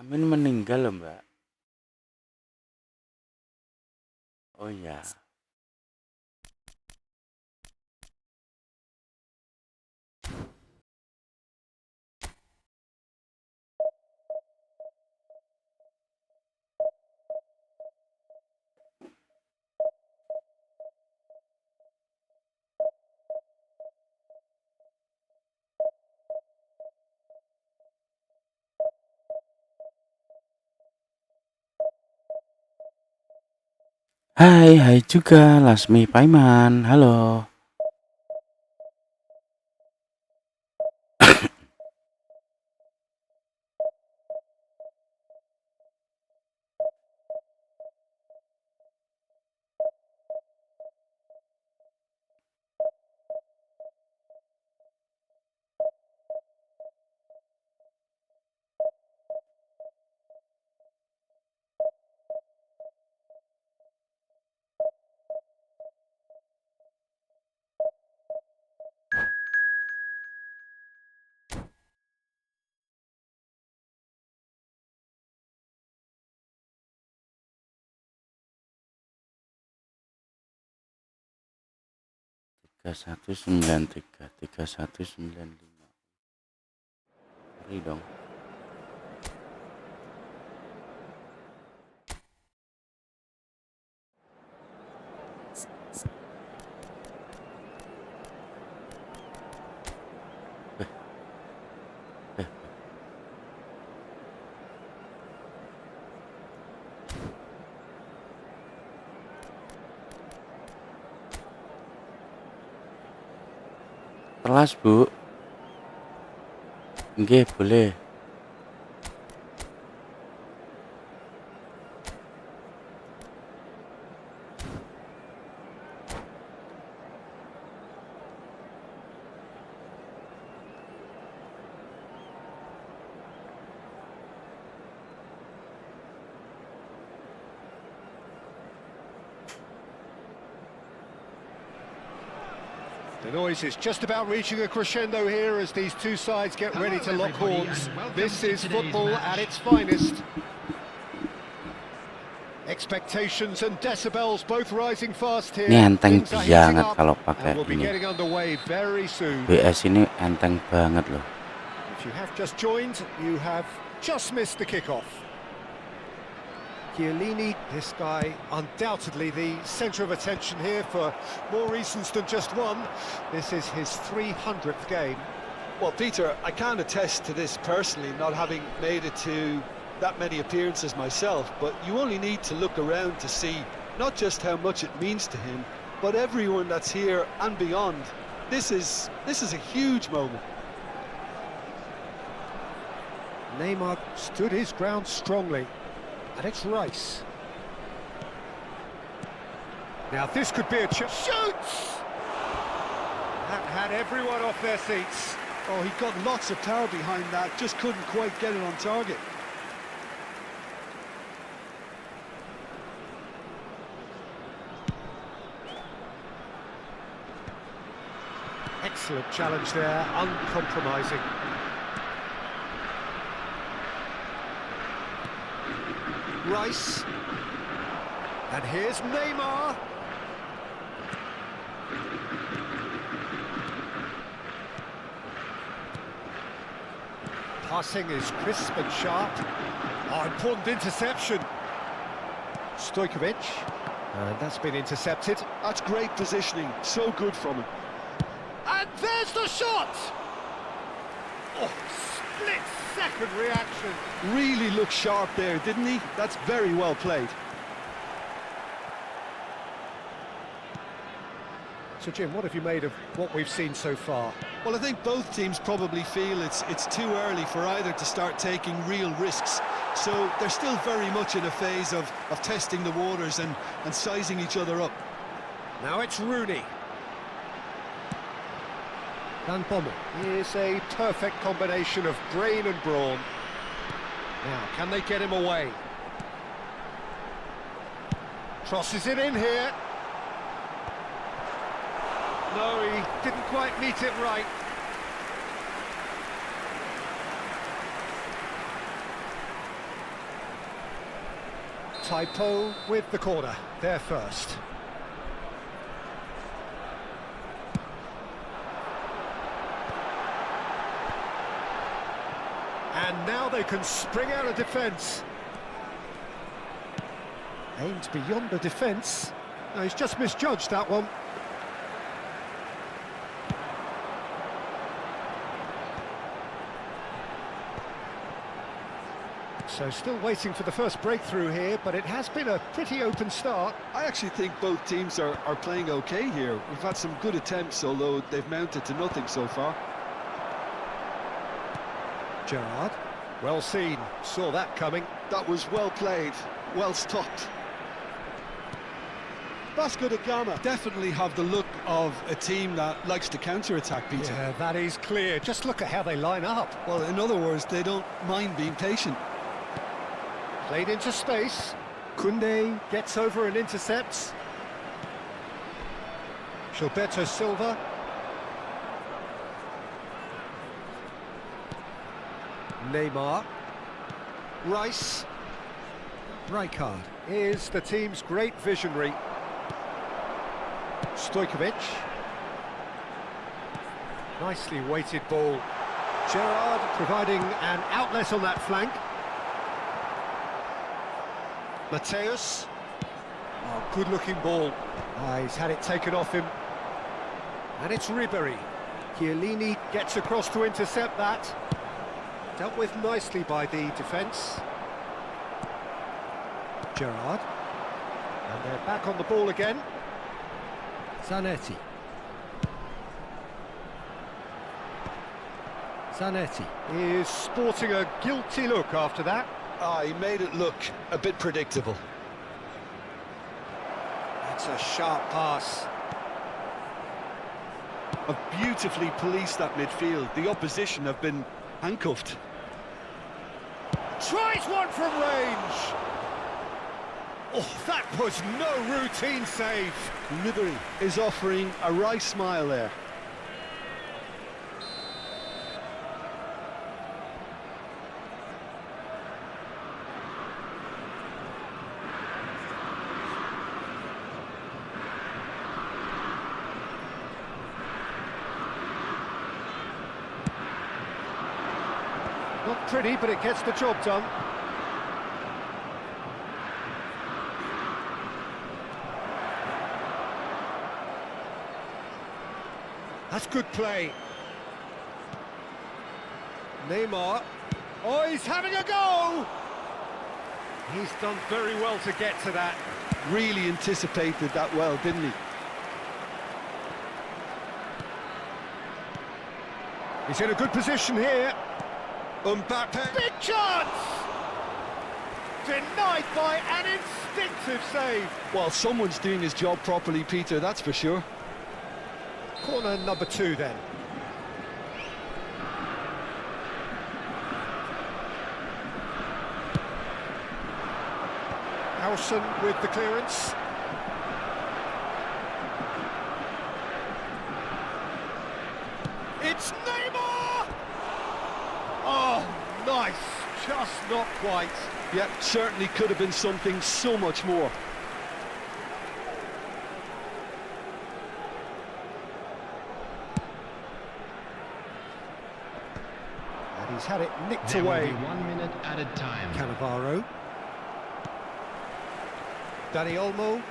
Amin meninggal loh, Mbak. Oh ya. Hai juga Lasmi Paiman. Halo. Tiga 3193 3195. Ngeri dong. Telas, Bu. Nggih, boleh. The noise is just about reaching a crescendo here as these two sides get ready to lock horns. This is football at its finest. Expectations and decibels both rising fast here. Ini enteng banget kalau pakai We'll be ini. getting underway very soon. BS ini enteng banget loh. If you have just joined, you have just missed the kickoff. Chiellini, this guy undoubtedly the centre of attention here for more reasons than just one. This is his 300th game. Well, Peter, I can't attest to this personally, not having made it to that many appearances myself, but you only need to look around to see not just how much it means to him, but everyone that's here and beyond. This is a huge moment. Neymar stood his ground strongly. And it's Rice. Now this could be a shoots! That had everyone off their seats. Oh, he got lots of power behind that, just couldn't quite get it on target. Excellent challenge there, uncompromising. Rice, and here's Neymar. Passing is crisp and sharp. Oh, important interception. Stojkovic, and that's been intercepted. That's great positioning, so good from him. And there's the shot! Oh, split-second reaction. Really looked sharp there, didn't he? That's very well played. So, Jim, what have you made of what we've seen so far? Well, I think both teams probably feel it's too early for either to start taking real risks. So they're still very much in a phase of testing the waters and sizing each other up. Now it's Rooney. Van Bommel is a perfect combination of brain and brawn. Now, can they get him away? Crosses it in here. No, he didn't quite meet it right. Typo with the corner, there first. And now they can spring out of defence. Aimed beyond the defence. No, he's just misjudged that one. So still waiting for the first breakthrough here, but it has been a pretty open start. I actually think both teams are playing okay here. We've had some good attempts, although they've mounted to nothing so far. Gerrard, well seen, saw that coming. That was well played, well stopped. Vasco da Gama definitely have the look of a team that likes to counter-attack, Peter. Yeah, that is clear. Just look at how they line up. Well, in other words, they don't mind being patient. Played into space. Koundé gets over and intercepts. Gilberto Silva. Neymar. Rice. Rijkaard is the team's great visionary. Stojkovic. Nicely weighted ball. Gerrard providing an outlet on that flank. Mateus. Oh, good-looking ball. He's had it taken off him. And it's Ribéry. Chiellini gets across to intercept that. Dealt with nicely by the defence. Gerrard. And they're back on the ball again. Zanetti. Zanetti is sporting a guilty look after that. He made it look a bit predictable. That's a sharp pass. Have beautifully policed that midfield. The opposition have been handcuffed. Tries one from range. Oh, that was no routine save. Ribéry is offering a wry smile there. Not pretty, but it gets the job done. That's good play. Neymar. Oh, he's having a go! He's done very well to get to that. Really anticipated that well, didn't he? He's in a good position here. Mbappe. Big chance! Denied by an instinctive save. Well, someone's doing his job properly, Peter, that's for sure. Corner number 2 then. Howson with the clearance. It's Neymar! Oh, nice. Just not quite. Yep, certainly could have been something so much more. And he's had it nicked There away. will be 1 minute added time. Cannavaro. Dani Olmo.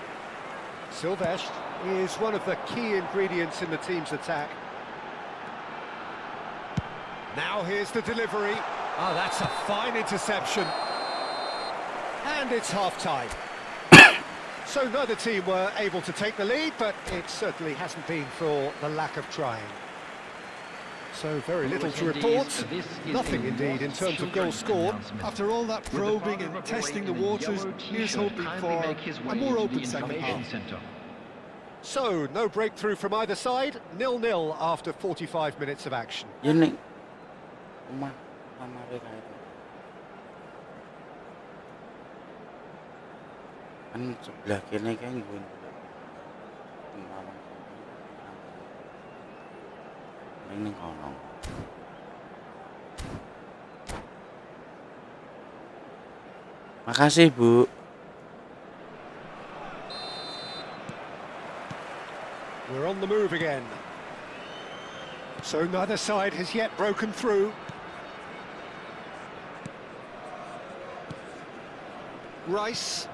Silvestre is one of the key ingredients in the team's attack. Now here's the delivery. Oh, that's a fine interception. And it's half-time. So neither team were able to take the lead, but it certainly hasn't been for the lack of trying. So very little to report. Nothing indeed in terms of goals scored. After all that probing and testing the waters, here's hoping for a more open second half. So no breakthrough from either side. 0-0 after 45 minutes of action. Ini rumah sama mereka itu kan sebelah kiri kan gue ini kolong. Makasih Bu. on the move again. So neither side has yet broken through. Rice.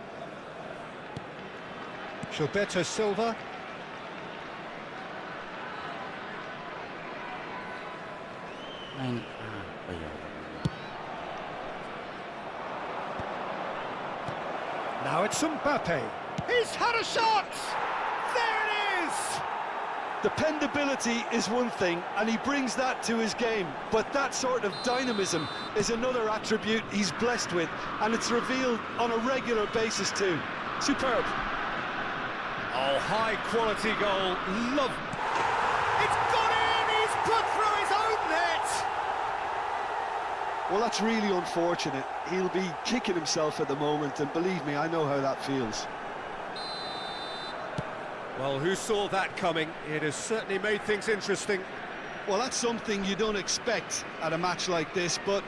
Gilberto Silva. Main apa ya? Now it's Mbappe. He's had a shot! There it is! Dependability is one thing, and he brings that to his game, but that sort of dynamism is another attribute he's blessed with, and it's revealed on a regular basis too. Superb. Oh, high-quality goal. Love. It's gone in! He's put through his own net! Well, that's really unfortunate. He'll be kicking himself at the moment, and believe me, I know how that feels. Well, who saw that coming? It has certainly made things interesting. Well, that's something you don't expect at a match like this, but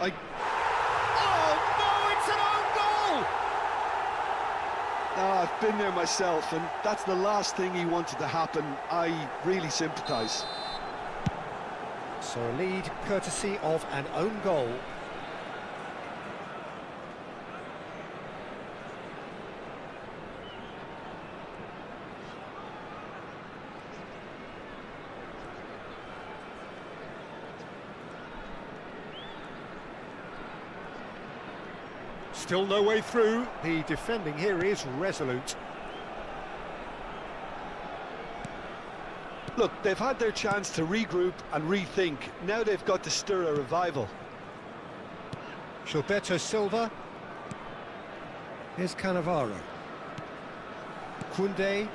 I... Oh, no, it's an own goal! I've been there myself, and that's the last thing he wanted to happen. I really sympathise. So a lead courtesy of an own goal. Still no way through. The defending here is resolute. Look, they've had their chance to regroup and rethink. Now they've got to stir a revival. Gilberto Silva. Here's Cannavaro. Koundé.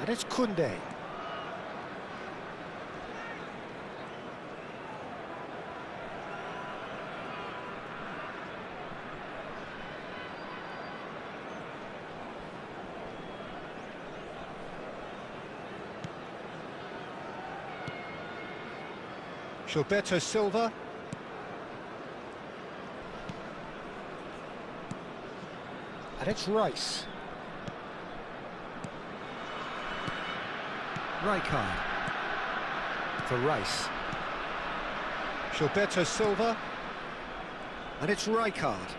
And it's Koundé. Gilberto Silva. And it's Rice. Rijkaard. For Rice. Gilberto Silva. And it's Rijkaard.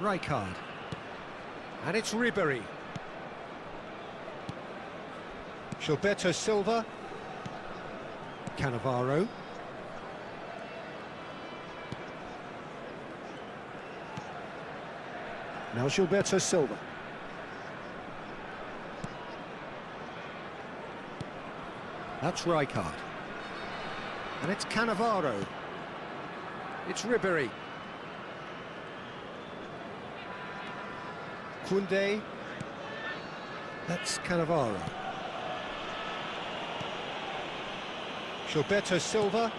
Rijkaard. And it's Ribéry. Gilberto Silva. Cannavaro. Now Gilberto Silva. That's Rijkaard. And it's Cannavaro. It's Ribéry. Koundé. That's Cannavaro. Gilberto Silva.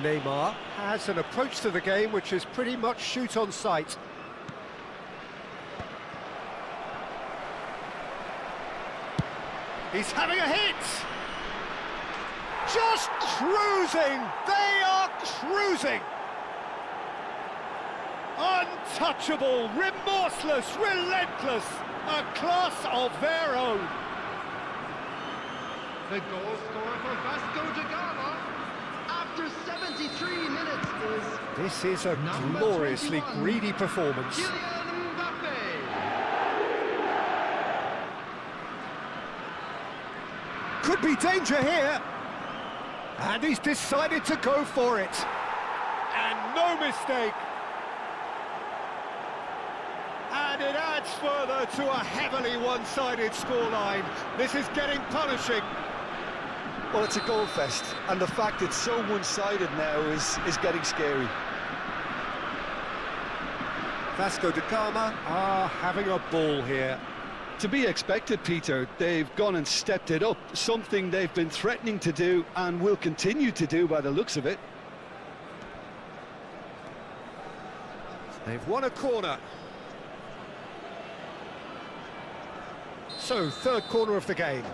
Neymar has an approach to the game which is pretty much shoot on sight. He's having a hit! Just cruising! They are cruising! Untouchable, remorseless, relentless, a class of their own. The goal scorer for Vasco da Gama after 73 minutes is... This is a Number gloriously 21, greedy performance. Kylian Mbappe. Could be danger here. And he's decided to go for it. And no mistake. And it adds further to a heavily one-sided scoreline. This is getting punishing. Well, it's a goal fest, and the fact it's so one-sided now is getting scary. Vasco da Gama are having a ball here. To be expected, Peter. They've gone and stepped it up, something they've been threatening to do and will continue to do by the looks of it. They've won a corner. So, third corner of the game.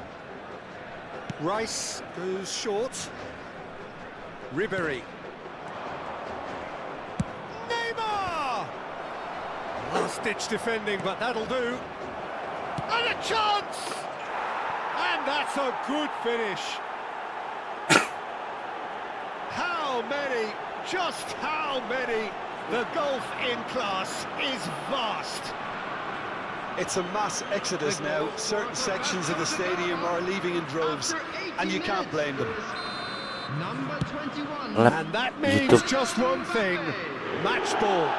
Rice goes short. Ribéry. Neymar! Last-ditch defending, but that'll do. And a chance! And that's a good finish. How many, just how many? The gulf in class is vast. It's a mass exodus now. Certain sections of the stadium are leaving in droves, and you can't blame them. Number 21. And that means just one thing, match ball.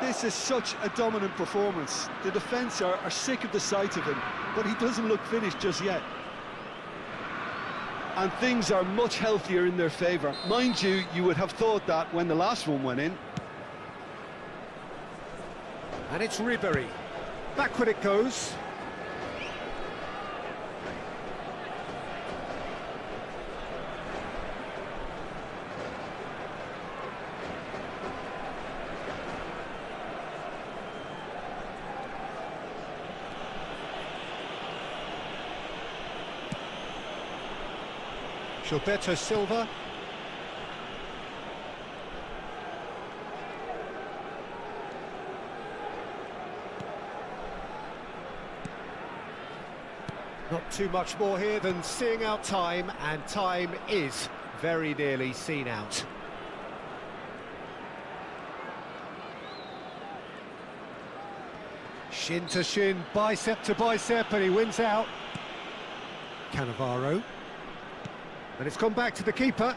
This is such a dominant performance. The defence are sick of the sight of him, but he doesn't look finished just yet. And things are much healthier in their favour. Mind you, you would have thought that when the last one went in. And it's Ribery. Backward it goes. Gilberto Silva. Not too much more here than seeing out time, and time is very nearly seen out. Shin to shin, bicep to bicep, and he wins out. Cannavaro. And it's gone back to the keeper.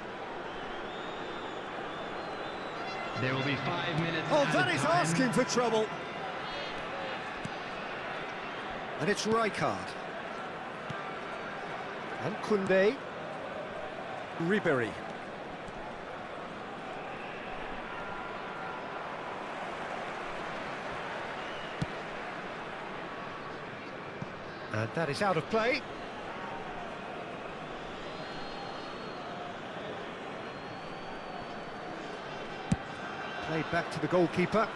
There will be 5 minutes. Oh, that is asking for trouble. And it's Rijkaard. And Koundé. Ribery. And that is out of play. Played back to the goalkeeper.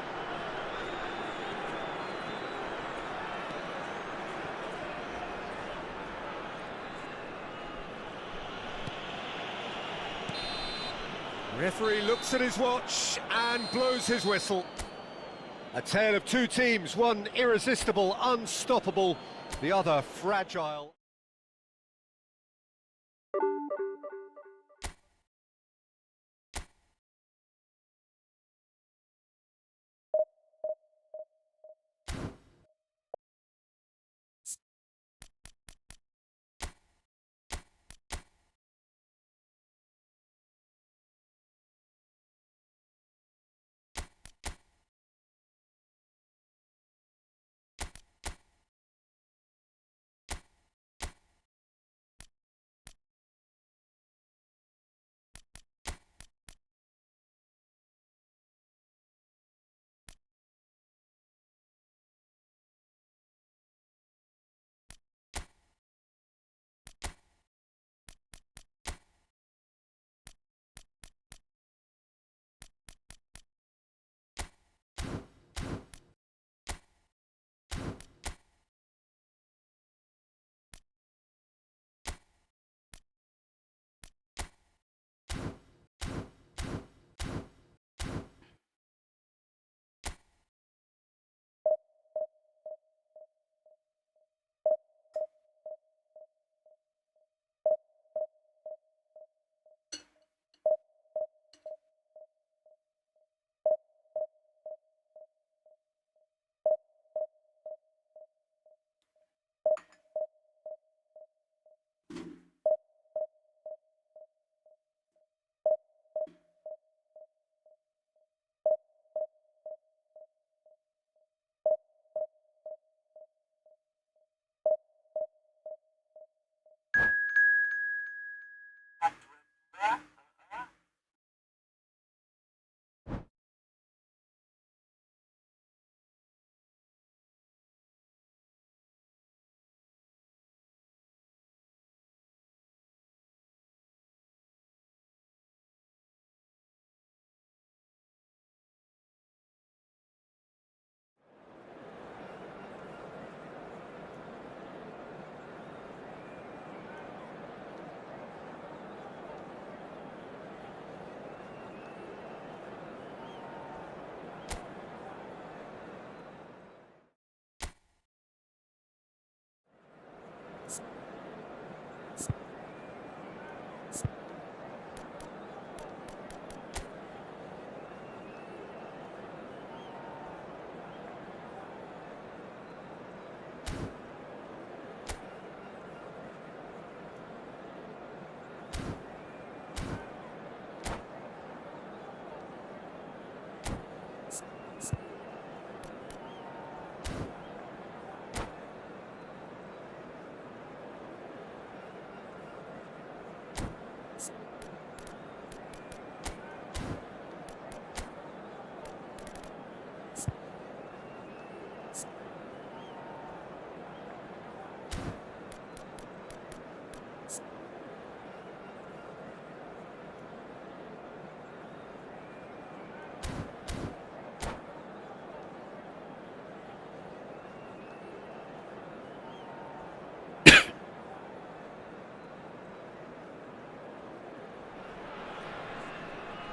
Referee looks at his watch and blows his whistle. A tale of two teams, one irresistible, unstoppable, the other fragile.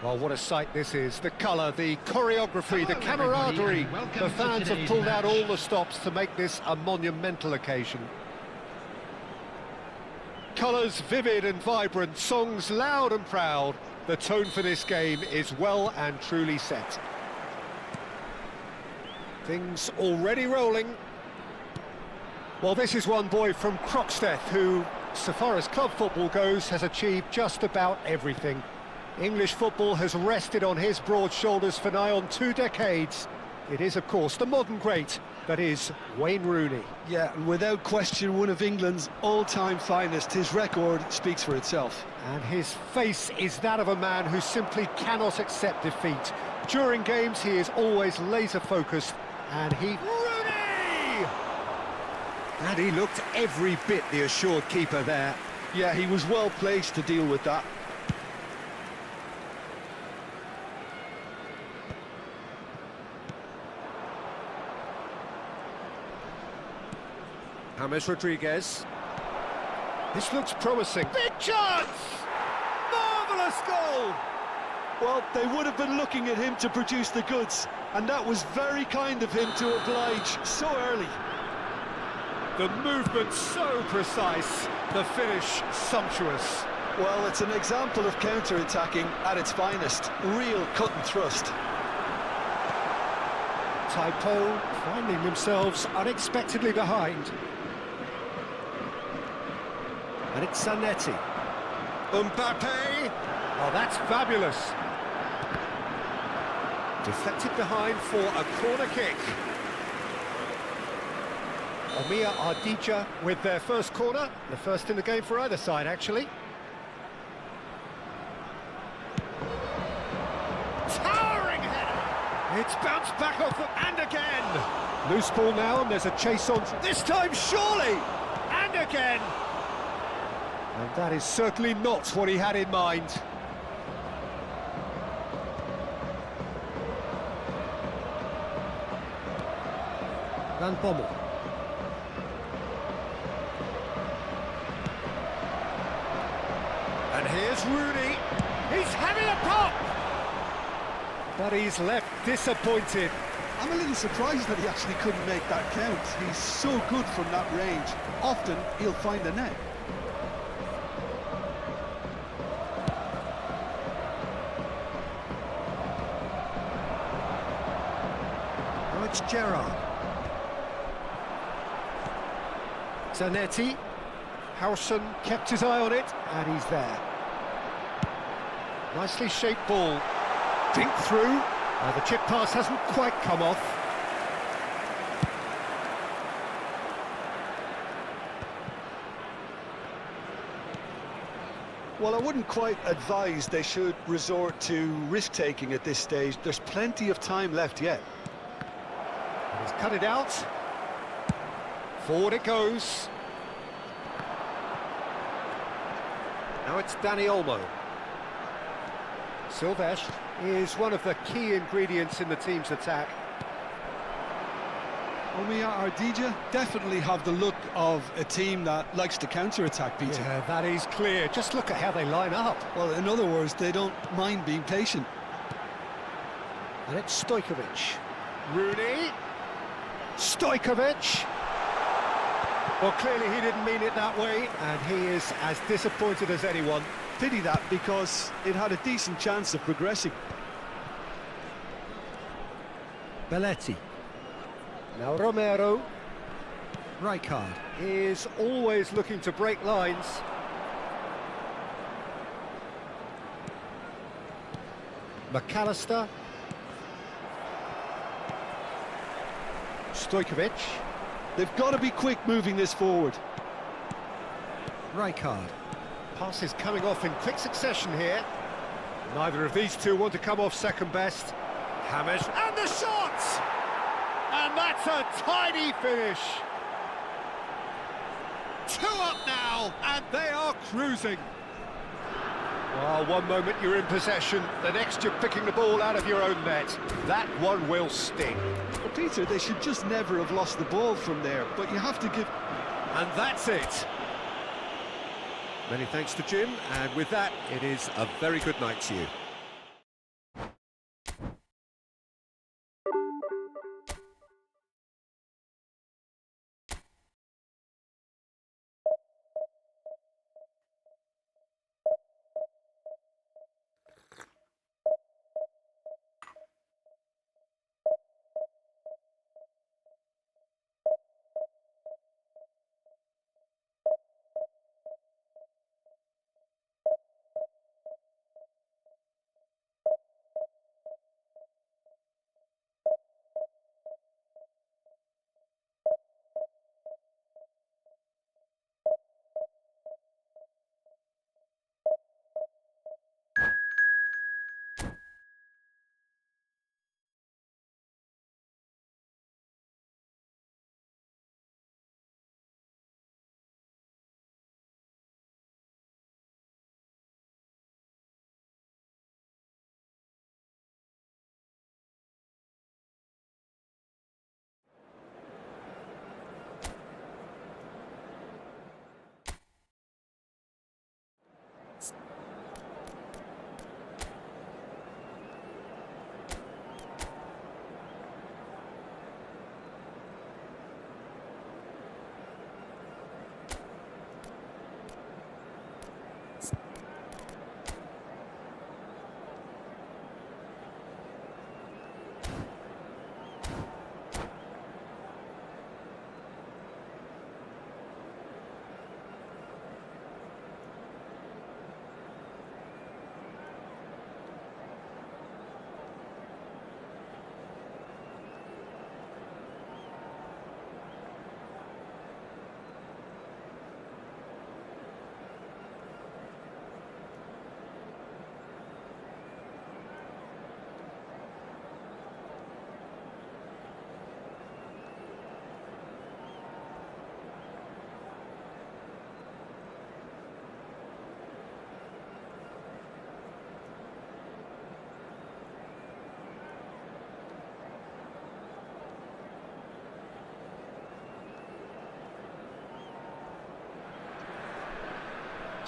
Well, what a sight this is. The colour, the choreography, the Hello, camaraderie. everybody, and welcome The to fans have today's pulled out match. all the stops to make this a monumental occasion. Colours vivid and vibrant, songs loud and proud. The tone for this game is well and truly set. Things already rolling. Well, this is one boy from Croxteth who, so far as club football goes, has achieved just about everything. English football has rested on his broad shoulders for nigh on 2 decades. It is, of course, the modern great that is Wayne Rooney. Yeah, and without question, one of England's all-time finest. His record speaks for itself. And his face is that of a man who simply cannot accept defeat. During games, he is always laser-focused, and Rooney! And he looked every bit the assured keeper there. Yeah, he was well placed to deal with that. James Rodriguez. This looks promising. Big chance! Marvellous goal! Well, they would have been looking at him to produce the goods, and that was very kind of him to oblige so early. The movement so precise, the finish sumptuous. Well, it's an example of counter-attacking at its finest. Real cut and thrust. Typo finding themselves unexpectedly behind. And it's Zanetti. Mbappe! Oh, that's fabulous. Deflected behind for a corner kick. Omiya Ardija with their first corner. The first in the game for either side, actually. Towering header! It's bounced back off them, and again! Loose ball now, and there's a chase on. This time, surely! And again! And that is certainly not what he had in mind. Van Bommel. And here's Rooney. He's having a pop! But he's left disappointed. I'm a little surprised that he actually couldn't make that count. He's so good from that range. Often, he'll find the net. Now it's Gerrard. Zanetti. Howson kept his eye on it, and he's there. Nicely shaped ball. Dink through. The chip pass hasn't quite come off. Well, I wouldn't quite advise they should resort to risk-taking at this stage. There's plenty of time left yet. He's cut it out. Forward it goes. Now it's Danny Olmo. Silvestre is one of the key ingredients in the team's attack. Omiya Ardija definitely have the look of a team that likes to counter-attack, Peter. Yeah, that is clear. Just look at how they line up. Well, in other words, they don't mind being patient. And it's Stojkovic. Rooney. Stojkovic. Well, clearly he didn't mean it that way, and he is as disappointed as anyone. Pity that, because it had a decent chance of progressing. Belletti. Now Romero. Rijkaard is always looking to break lines. McAllister. Stojkovic. They've got to be quick moving this forward. Rijkaard. Passes coming off in quick succession here. Neither of these two want to come off second best. James, and the shot! And that's a tidy finish. 2 up now, and they are cruising. Well, one moment you're in possession, the next you're picking the ball out of your own net. That one will sting. Well, Peter, they should just never have lost the ball from there, but you have to give... And that's it. Many thanks to Jim, and with that, it is a very good night to you.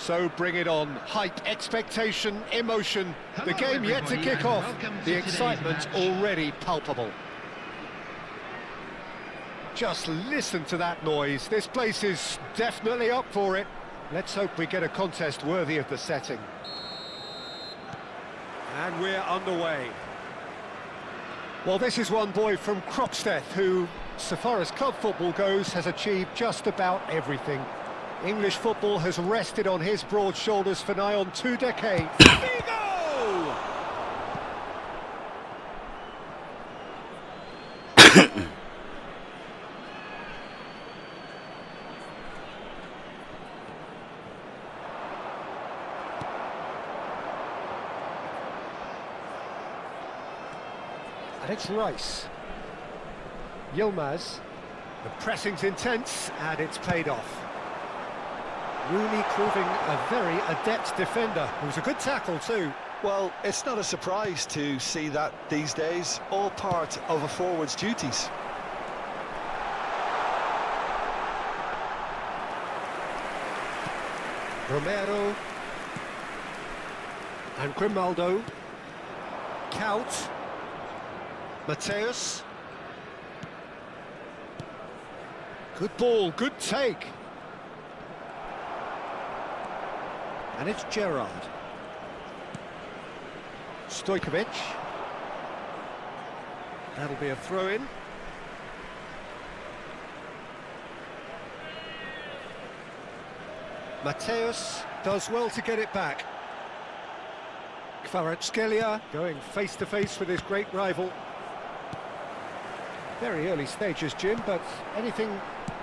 So bring it on. Hype, expectation, emotion. The Hello, game yet to everybody, kick and off. welcome to The today's excitement match. already palpable. Just listen to that noise. This place is definitely up for it. Let's hope we get a contest worthy of the setting. And we're underway. Well, this is one boy from Croxteth who, so far as club football goes, has achieved just about everything. English football has rested on his broad shoulders for nigh on 2 decades. Vigo! And it's Rice. Yilmaz. The pressing's intense, and it's paid off. Rooney proving a very adept defender. It was a good tackle too. Well, it's not a surprise to see that these days, all part of a forward's duties. Romero. And Grimaldo. Count. Mateus. Good ball, good take. And it's Gerrard. Stojkovic. That'll be a throw-in. Mateus does well to get it back. Kvaratskhelia going face-to-face with his great rival. Very early stages, Jim, but anything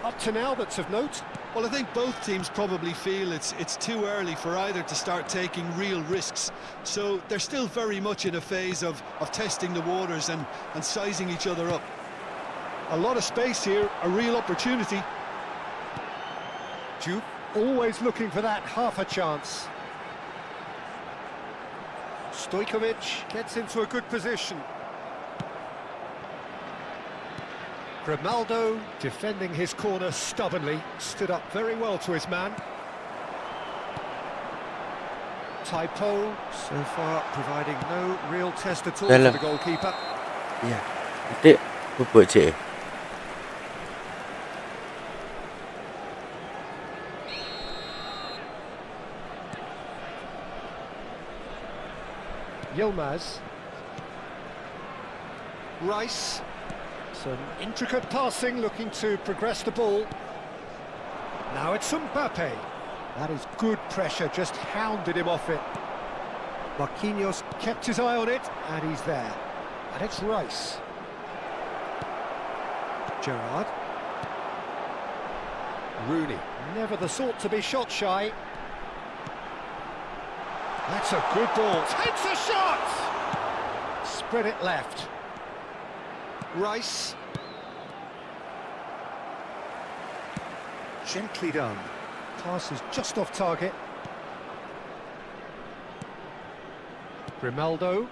up to now that's of note? Well, I think both teams probably feel it's too early for either to start taking real risks. So they're still very much in a phase of testing the waters and sizing each other up. A lot of space here, a real opportunity. Jupe always looking for that half a chance. Stojkovic gets into a good position. Grimaldo defending his corner stubbornly, stood up very well to his man. Taipo so far providing no real test at all for the goalkeeper. Ya, nanti bubuk je. Yilmaz. Rice. Some intricate passing, looking to progress the ball. Now it's Mbappe. That is good pressure, just hounded him off it. Marquinhos kept his eye on it, and he's there. And it's Rice. Gerrard. Rooney, never the sort to be shot shy. That's a good ball. Takes a shot! Spread it left. Rice. Gently done. Pass is just off target. Grimaldo.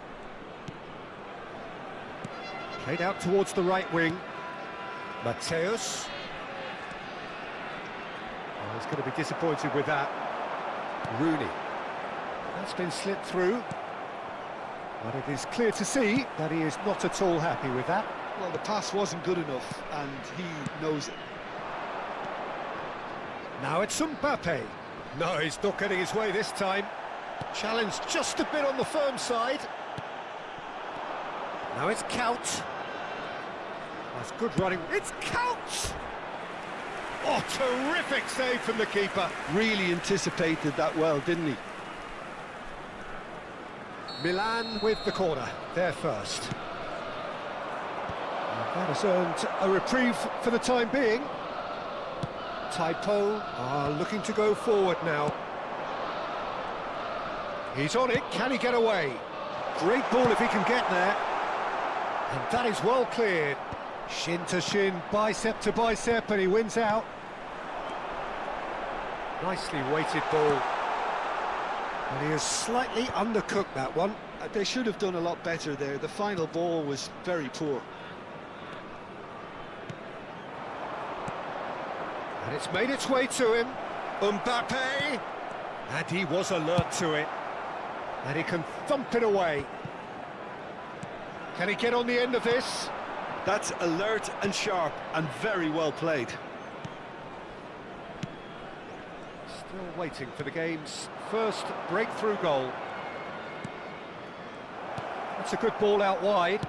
Played out towards the right wing. Mateus. Oh, he's going to be disappointed with that. Rooney. That's been slipped through. But it is clear to see that he is not at all happy with that. Well, the pass wasn't good enough, and he knows it. Now it's Mbappe. No, he's not getting his way this time. Challenged just a bit on the firm side. Now it's Count. That's good running. It's Count! Oh, terrific save from the keeper. Really anticipated that well, didn't he? Milan with the corner, there first. And that has earned a reprieve for the time being. Taipo are looking to go forward now. He's on it, can he get away? Great ball if he can get there. And that is well cleared. Shin to shin, bicep to bicep, and he wins out. Nicely weighted ball. And he has slightly undercooked that one. They should have done a lot better there. The final ball was very poor. And it's made its way to him. Mbappe. And he was alert to it. And he can thump it away. Can he get on the end of this? That's alert and sharp and very well played. Still waiting for the game's first breakthrough goal. That's a good ball out wide.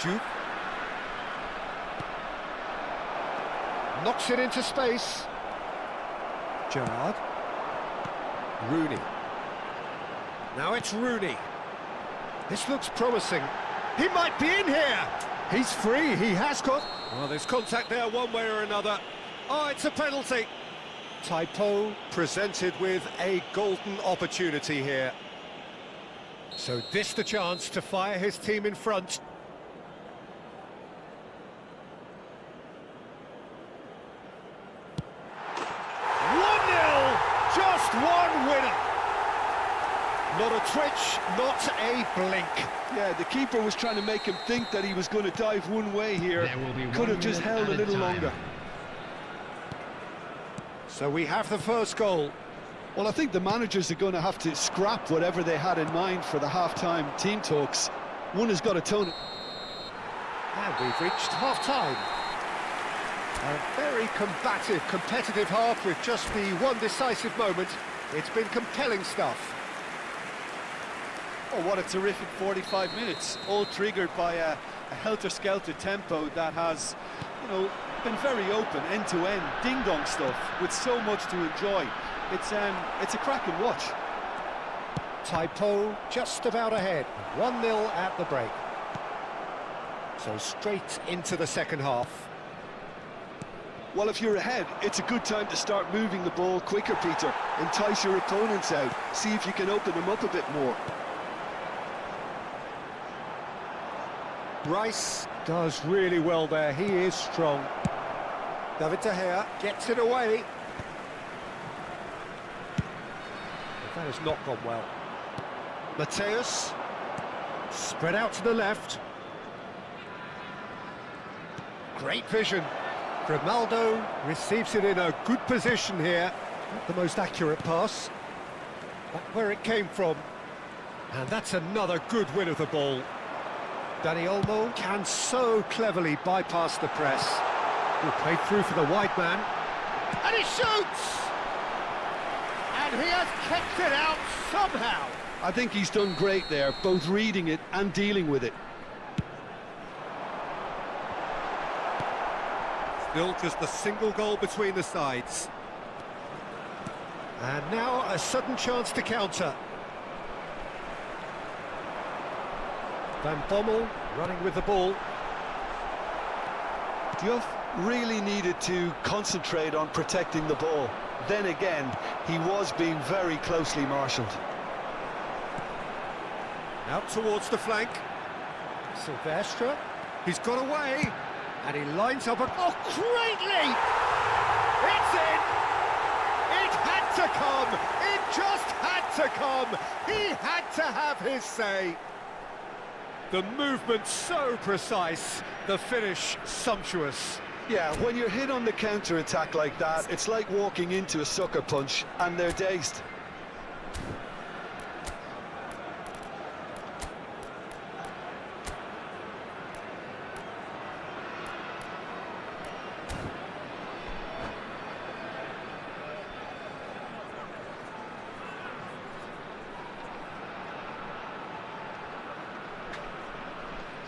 Juve. Knocks it into space. Gerrard. Rooney. Now it's Rooney. This looks promising. He might be in here. He's free. He has got... Well, there's contact there one way or another. Oh, it's a penalty. Typo presented with a golden opportunity here. So this the chance to fire his team in front. Just one winner. Not a twitch, not a blink. Yeah, the keeper was trying to make him think that he was going to dive one way here. Could have just held a little longer. So we have the first goal. Well, I think the managers are going to have to scrap whatever they had in mind for the half-time team talks. One has got to tone it. And we've reached half-time. A very combative, competitive half with just the one decisive moment. It's been compelling stuff. Oh, what a terrific 45 minutes, all triggered by a helter-skelter tempo that has, you know, been very open, end-to-end, ding-dong stuff, with so much to enjoy. It's a cracking watch. Typo just about ahead, 1-0 at the break. So straight into the second half. Well, if you're ahead, it's a good time to start moving the ball quicker, Peter. Entice your opponents out, see if you can open them up a bit more. Rice does really well there, he is strong. David De Gea gets it away. That has not gone well. Mateus, spread out to the left. Great vision. Grimaldo receives it in a good position here. Not the most accurate pass. Back where it came from. And that's another good win of the ball. Dani Olmo can so cleverly bypass the press. He played through for the wide man. And he shoots! And he has kept it out somehow. I think he's done great there, both reading it and dealing with it. Still just a single goal between the sides. And now a sudden chance to counter. Van Bommel running with the ball. Diouf really needed to concentrate on protecting the ball. Then again, he was being very closely marshalled. Out towards the flank. Silvestre. He's got away. And he lines up a... Oh, great leap! It's in! It had to come! It just had to come! He had to have his say! The movement so precise, the finish sumptuous. Yeah, when you're hit on the counter-attack like that, it's like walking into a sucker punch, and they're dazed.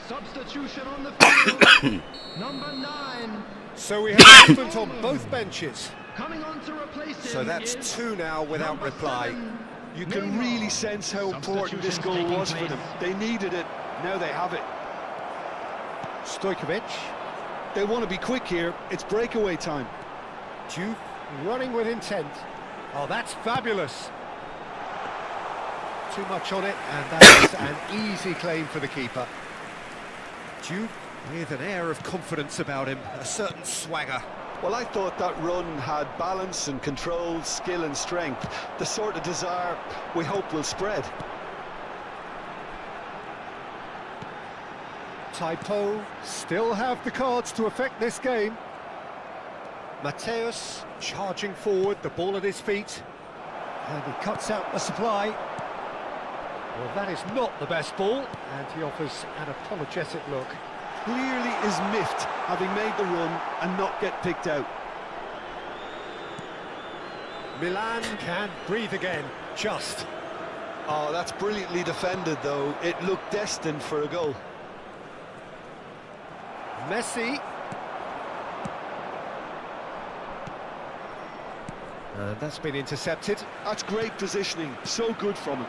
Substitution on the field. Number 9. So we have movement on both benches. Coming on to replace him. So that's is 2 now without number reply. 7. You can really sense how important this goal was for them. They needed it, now they have it. Stojkovic. They want to be quick here, it's breakaway time. Juve running with intent. Oh, that's fabulous. Too much on it, and that is an easy claim for the keeper. Juve with an air of confidence about him, a certain swagger. Well, I thought that run had balance and control, skill and strength. The sort of desire we hope will spread. Typo still have the cards to affect this game. Mateus charging forward, the ball at his feet. And he cuts out the supply. Well, that is not the best ball, and he offers an apologetic look. Clearly is miffed, having made the run and not get picked out. Milan can breathe again, just. Oh, that's brilliantly defended, though. It looked destined for a goal. Messi. And that's been intercepted. That's great positioning, so good from him.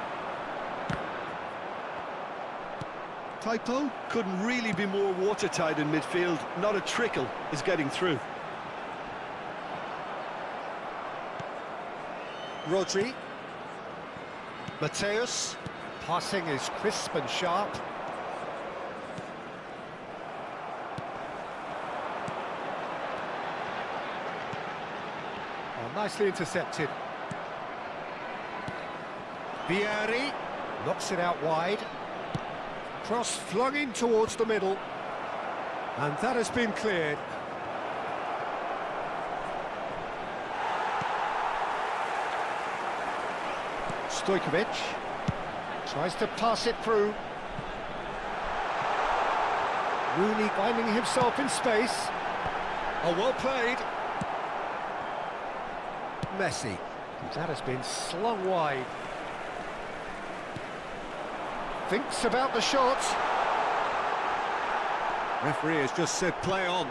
Typo couldn't really be more watertight in midfield. Not a trickle is getting through. Rodri. Mateus. Passing is crisp and sharp. Oh, nicely intercepted. Vieri knocks it out wide. Cross flung in towards the middle. And that has been cleared. Stojkovic tries to pass it through. Rooney finding himself in space. Oh, well played. Messi. That has been slung wide. Thinks about the shot. Referee has just said play on.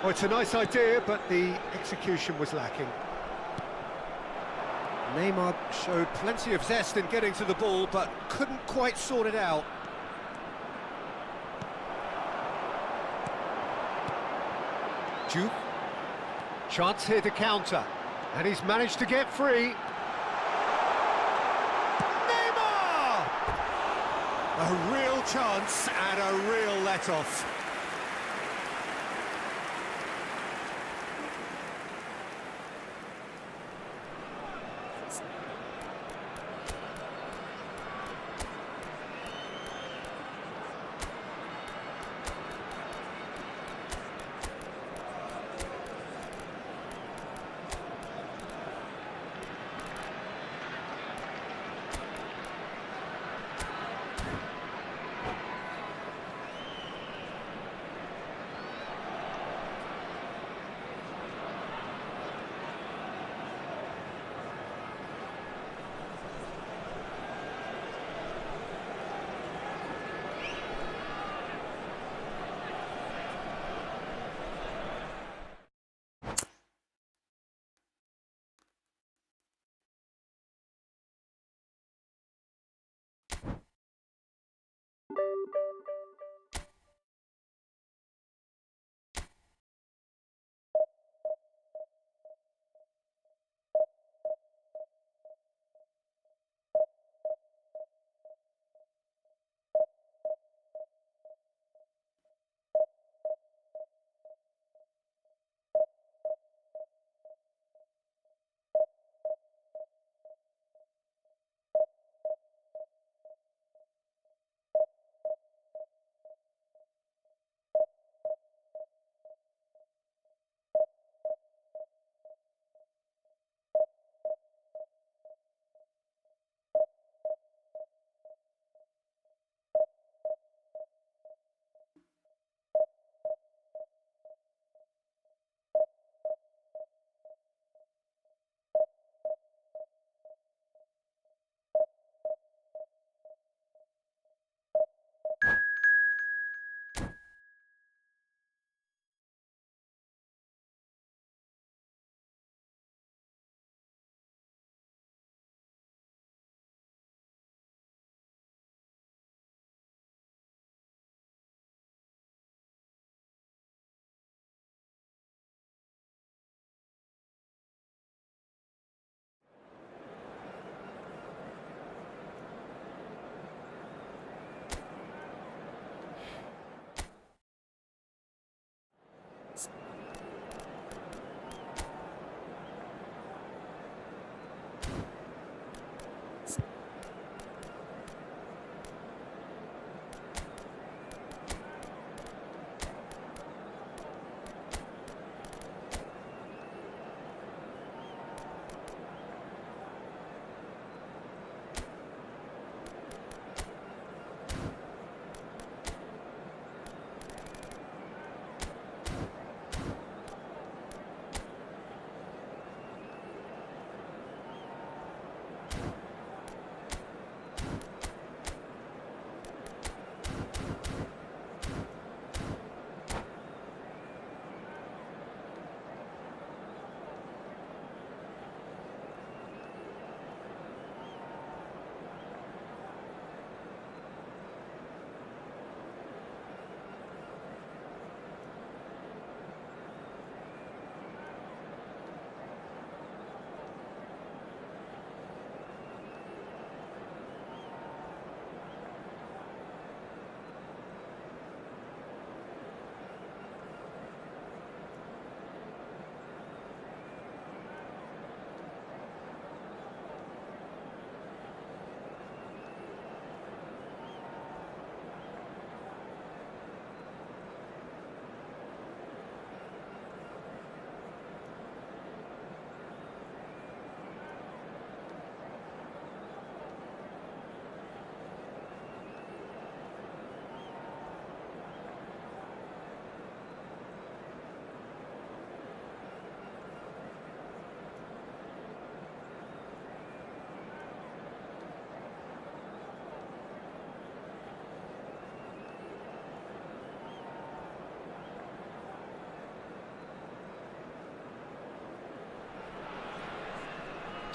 Oh, it's a nice idea, but the execution was lacking. Neymar showed plenty of zest in getting to the ball, but couldn't quite sort it out. Juke. Chance here to counter, and he's managed to get free. Neymar! A real chance and a real let-off.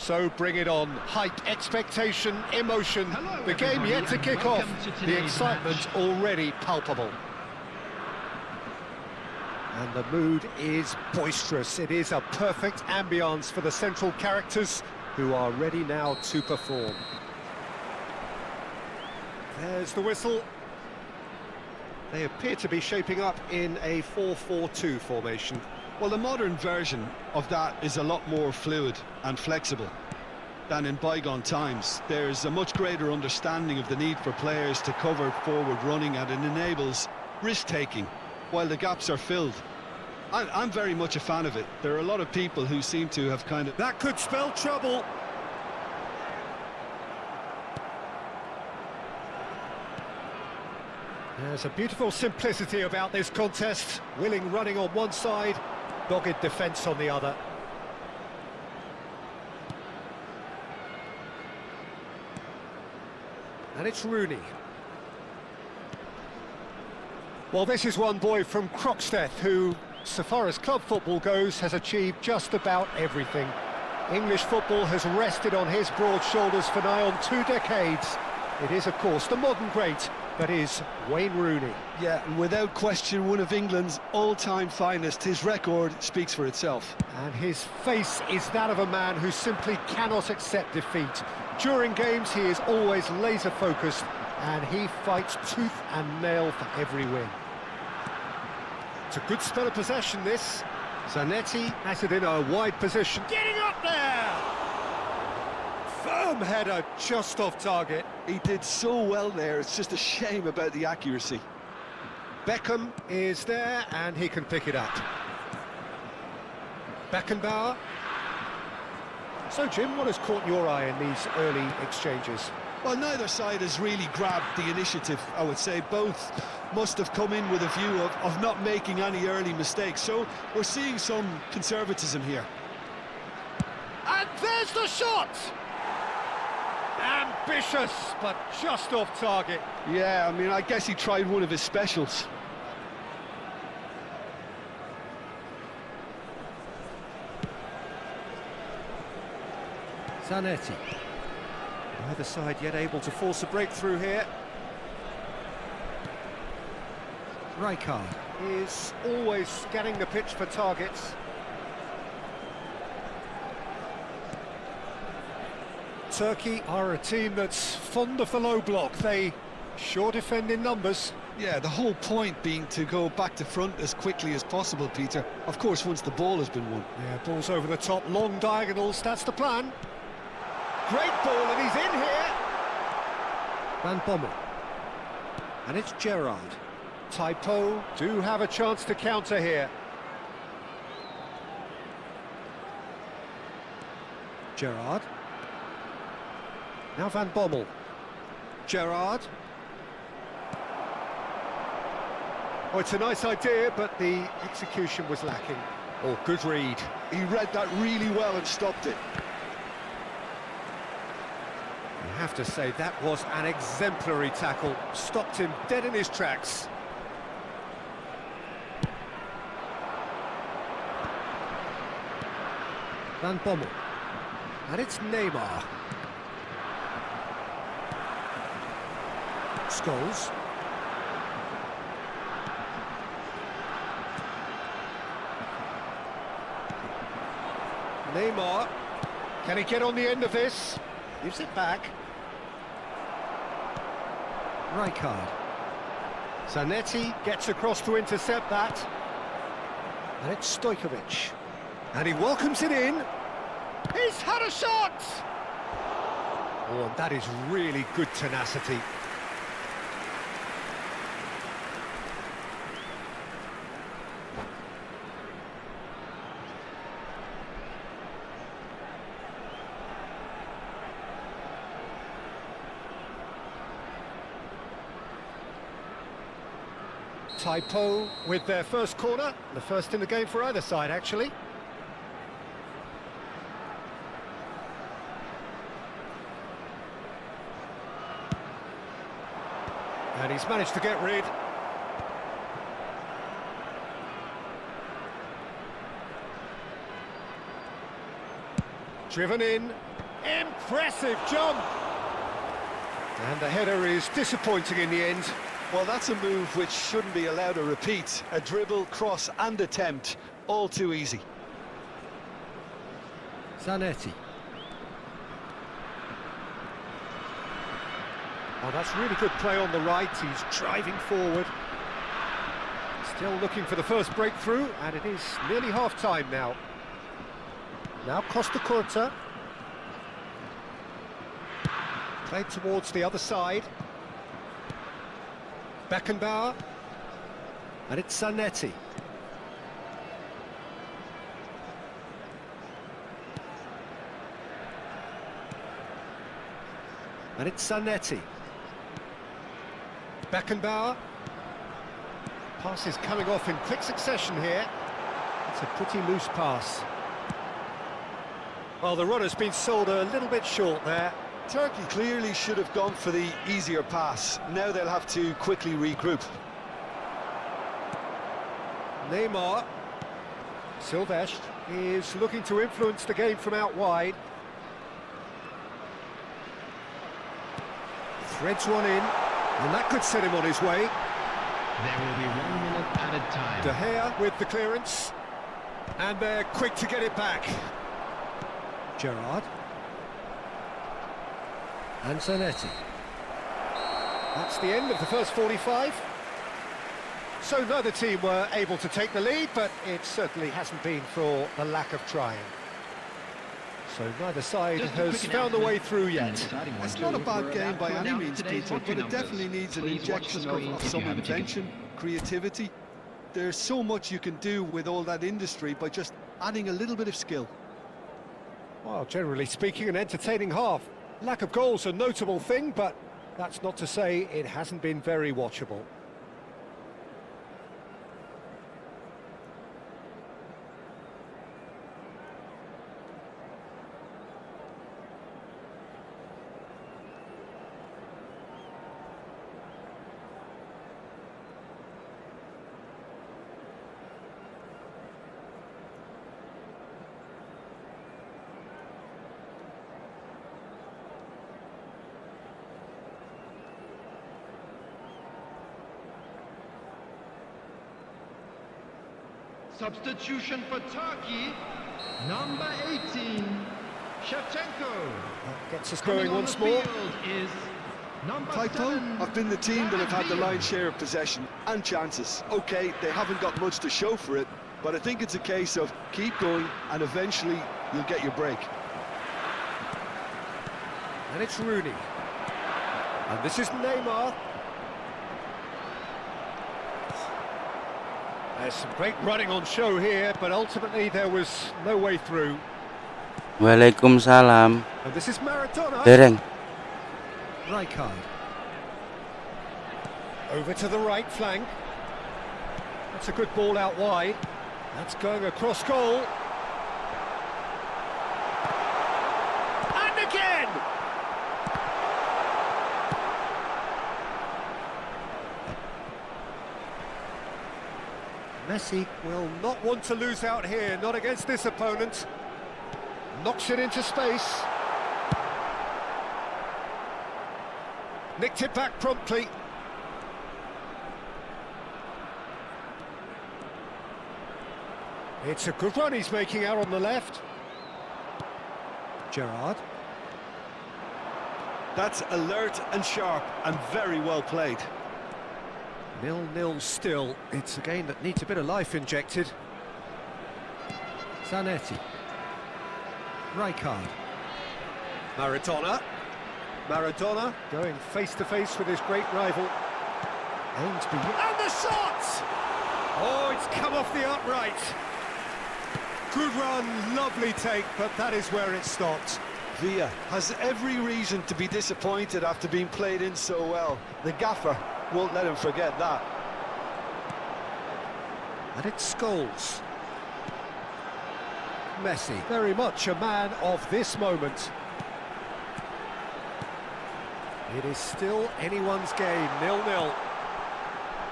So bring it on. Hype, expectation, emotion. Hello, The game everybody, yet to and kick off. welcome to The today's excitement match. already palpable. And the mood is boisterous. It is a perfect ambience for the central characters who are ready now to perform. There's the whistle. They appear to be shaping up in a 4-4-2 formation. Well, the modern version of that is a lot more fluid and flexible than in bygone times. There's a much greater understanding of the need for players to cover forward running, and it enables risk-taking while the gaps are filled. I'm very much a fan of it. There are a lot of people who seem to have kind of... That could spell trouble. There's a beautiful simplicity about this contest. Willing running on one side, dogged defence on the other. And it's Rooney. Well, this is one boy from Croxteth who, so far as club football goes, has achieved just about everything. English football has rested on his broad shoulders for nigh on 2 decades. It is, of course, the modern great that is Wayne Rooney. Yeah, and without question, one of England's all-time finest. His record speaks for itself. And his face is that of a man who simply cannot accept defeat. During games, he is always laser-focused, and he fights tooth and nail for every win. It's a good spell of possession, this. Zanetti has it in a wide position. Getting up there! Firm header, just off target. He did so well there, it's just a shame about the accuracy. Beckham is there, and he can pick it up. Beckenbauer. So, Jim, what has caught your eye in these early exchanges? Well, neither side has really grabbed the initiative, I would say. Both must have come in with a view of not making any early mistakes. So we're seeing some conservatism here. And there's the shot! Ambitious, but just off target. Yeah, I mean, I guess he tried one of his specials. Zanetti. Neither side yet able to force a breakthrough here. Rijkaard is always scanning the pitch for targets. Turkey are a team that's fond of the low block. They sure defend in numbers. Yeah, the whole point being to go back to front as quickly as possible, Peter. Of course, once the ball has been won. Yeah, ball's over the top, long diagonals, that's the plan. Great ball, and he's in here. Van Bommel. And it's Gerrard. Typo do have a chance to counter here. Gerrard. Now Van Bommel. Gerrard. Oh, it's a nice idea, but the execution was lacking. Oh, good read. He read that really well and stopped it. I have to say, that was an exemplary tackle. Stopped him dead in his tracks. Van Bommel. And it's Neymar. Scholes. Neymar. Can he get on the end of this? Gives it back. Rijkaard. Zanetti gets across to intercept that. And it's Stojkovic. And he welcomes it in. He's had a shot! Oh, and that is really good tenacity. Typo with their first corner, the first in the game for either side, actually. And he's managed to get rid. Driven in. Impressive jump! And the header is disappointing in the end. Well, that's a move which shouldn't be allowed to repeat. A dribble, cross and attempt, all too easy. Zanetti. Oh, that's really good play on the right. He's driving forward. Still looking for the first breakthrough, and it is nearly half-time now. Now Costa Curta. Played towards the other side. Beckenbauer. And it's Zanetti. And it's Zanetti. Beckenbauer. Pass is coming off in quick succession here. It's a pretty loose pass. Well, the runner's been sold a little bit short there. Turkey clearly should have gone for the easier pass. Now they'll have to quickly regroup. Neymar. Silvestre is looking to influence the game from out wide. Threads one in, and that could set him on his way. There will be 1 minute added time. De Gea with the clearance, and they're quick to get it back. Gerrard. And Zanetti. That's the end of the first 45. So neither team were able to take the lead, but it certainly hasn't been for the lack of trying. So neither side has found a way through yet. It's not a bad game by any means, Peter, but it definitely needs an injection of some invention, creativity. There's so much you can do with all that industry by just adding a little bit of skill. Well, generally speaking, an entertaining half. Lack of goals a notable thing, but that's not to say it hasn't been very watchable. Substitution for Turkey, number 18, Shevchenko. Gets us going once more. Is number Taito 7. have been the team that have had the lion's share of possession and chances. Okay, they haven't got much to show for it, but I think it's a case of keep going and eventually you'll get your break. And it's Rooney. And this is Neymar. There's some great running on show here, but ultimately there was no way through. Waalaikumsalam. And this is Maradona. Dereng. Rijkaard. Over to the right flank. That's a good ball out wide. That's going across goal. And again! Messi will not want to lose out here, not against this opponent. Knocks it into space. Nicked it back promptly. It's a good run he's making out on the left. Gerrard. That's alert and sharp and very well played. 0-0 still. It's a game that needs a bit of life injected. Zanetti. Rijkaard. Maradona. Maradona going face-to-face with his great rival. Aims beyond. And the shot! Oh, it's come off the upright. Good run, lovely take, but that is where it stopped. Villa has every reason to be disappointed after being played in so well. The gaffer won't let him forget that. And it's Scholes. Messi, very much a man of this moment. It is still anyone's game, 0-0.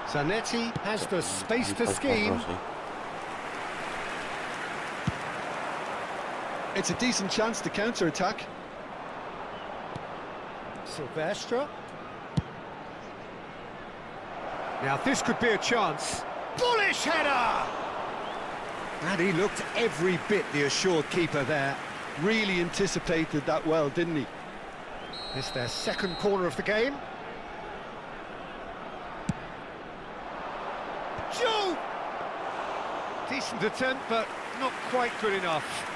Zanetti has the space to scheme. It's a decent chance to counter-attack. Silvestre. Now this could be a chance. Bullish header! And he looked every bit the assured keeper there. Really anticipated that well, didn't he? It's their second corner of the game. Joe! Decent attempt, but not quite good enough.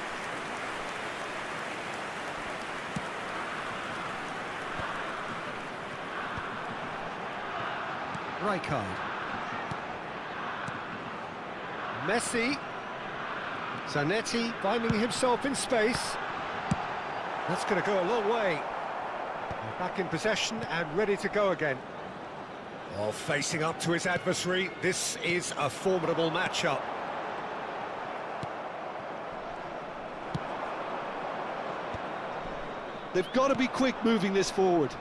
Rijkaard. Messi. Zanetti finding himself in space. That's going to go a long way. They're back in possession and ready to go again. While facing up to his adversary, this is a formidable matchup. They've got to be quick moving this forward.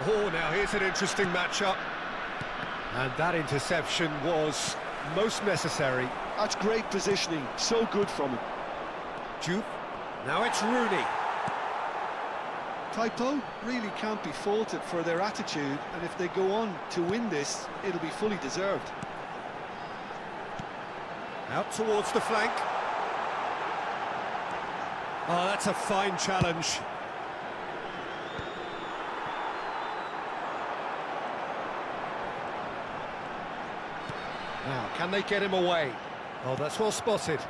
Oh, now here's an interesting matchup. And that interception was most necessary. That's great positioning, so good from him. Jupe. Now it's Rooney. Typo really can't be faulted for their attitude, and if they go on to win this, it'll be fully deserved. Out towards the flank. Oh, that's a fine challenge. Now, can they get him away? Oh, that's well spotted.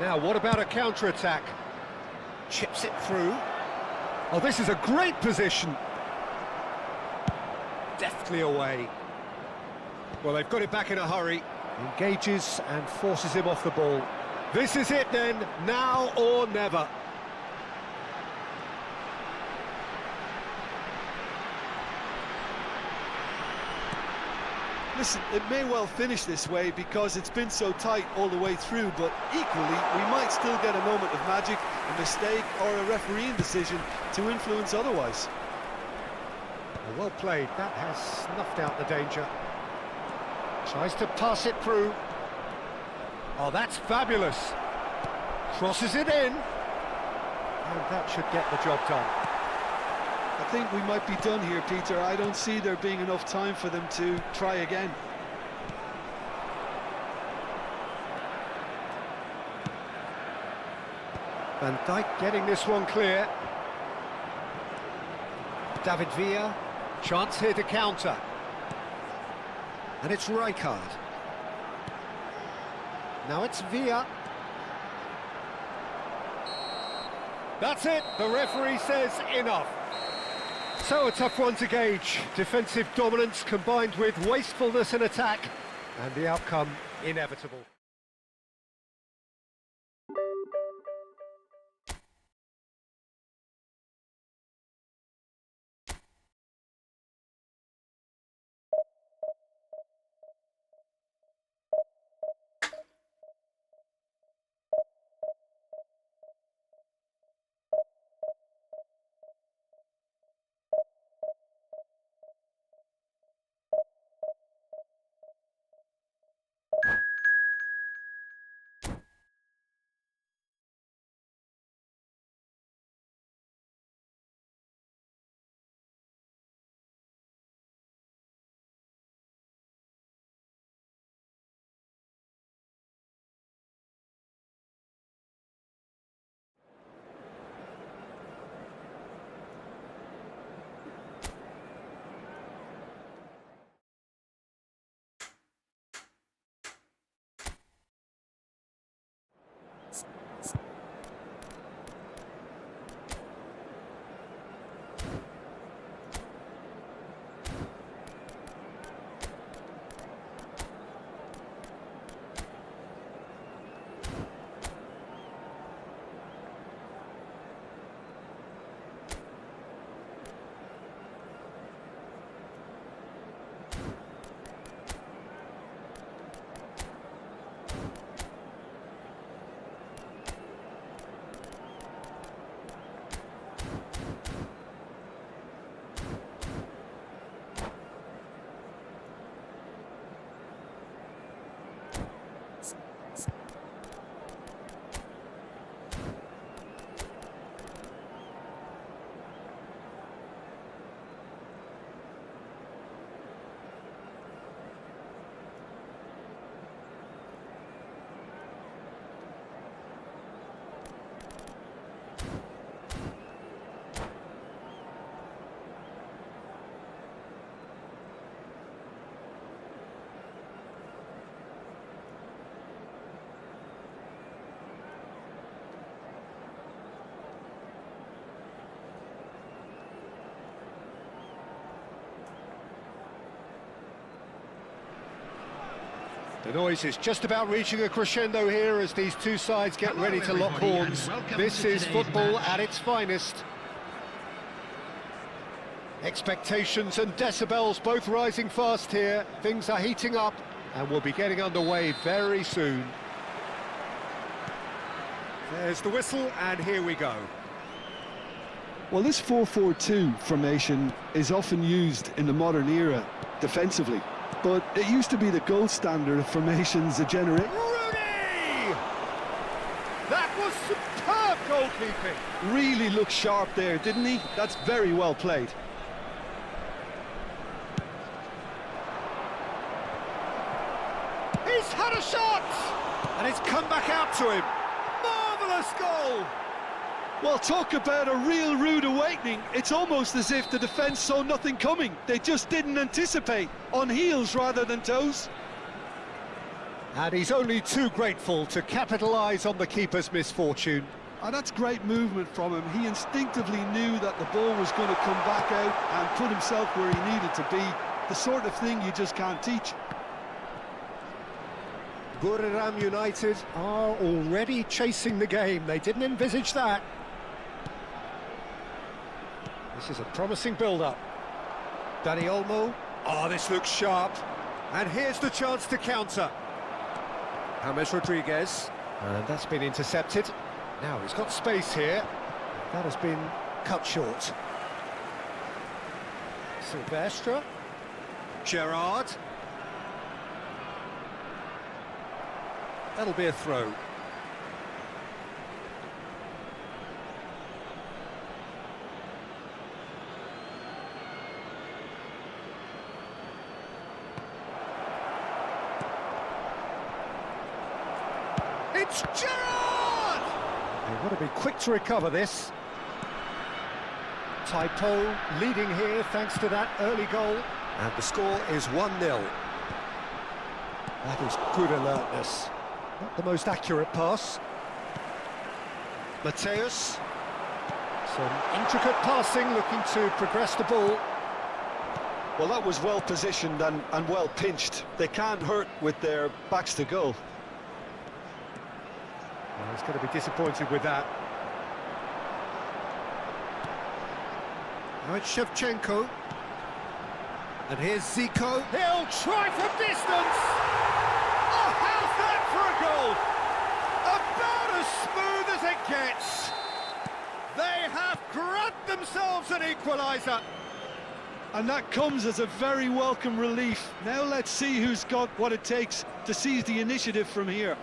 Now, what about a counter-attack? Chips it through. Oh, this is a great position. Deftly away. Well, they've got it back in a hurry. Engages and forces him off the ball. This is it then, now or never. Listen, it may well finish this way because it's been so tight all the way through, but equally, we might still get a moment of magic, a mistake, or a refereeing decision to influence otherwise. Well played, that has snuffed out the danger. Tries to pass it through. Oh, that's fabulous. Crosses it in. And that should get the job done. I think we might be done here, Peter. I don't see there being enough time for them to try again. Van Dijk getting this one clear. David Villa. Chance here to counter. And it's Rijkaard. Now it's Villa. That's it. The referee says enough. So a tough one to gauge. Defensive dominance combined with wastefulness in attack, and the outcome inevitable. The noise is just about reaching a crescendo here as these two sides get ready to lock everybody, horns. and welcome This to is today's football match. at its finest. Expectations and decibels both rising fast here. Things are heating up and we'll be getting underway very soon. There's the whistle and here we go. Well, this 4-4-2 formation is often used in the modern era defensively, but it used to be the gold standard of formations a generation. Rooney! That was superb goalkeeping. Really looked sharp there, didn't he? That's very well played. He's had a shot! And it's come back out to him. Marvellous goal! Well, talk about a real rude awakening. It's almost as if the defence saw nothing coming. They just didn't anticipate, on heels rather than toes. And he's only too grateful to capitalise on the keeper's misfortune. And that's great movement from him. He instinctively knew that the ball was going to come back out and put himself where he needed to be. The sort of thing you just can't teach. Buriram United are already chasing the game. They didn't envisage that. This is a promising build-up. Dani Olmo. Oh, this looks sharp. And here's the chance to counter. James Rodriguez. And that's been intercepted. Now he's got space here. That has been cut short. Silvestre. Gerrard. That'll be a throw. It's Gerrard! They've got to be quick to recover this. Taipo leading here thanks to that early goal. And the score is 1-0. That is good alertness. Not the most accurate pass. Mateus. Some intricate passing, looking to progress the ball. Well, that was well positioned and well pinched. They can't hurt with their backs to goal. Well, he's going to be disappointed with that. Now it's Shevchenko. And here's Zico. He'll try from distance! Oh, how's that for a goal? About as smooth as it gets. They have grabbed themselves an equaliser. And that comes as a very welcome relief. Now let's see who's got what it takes to seize the initiative from here.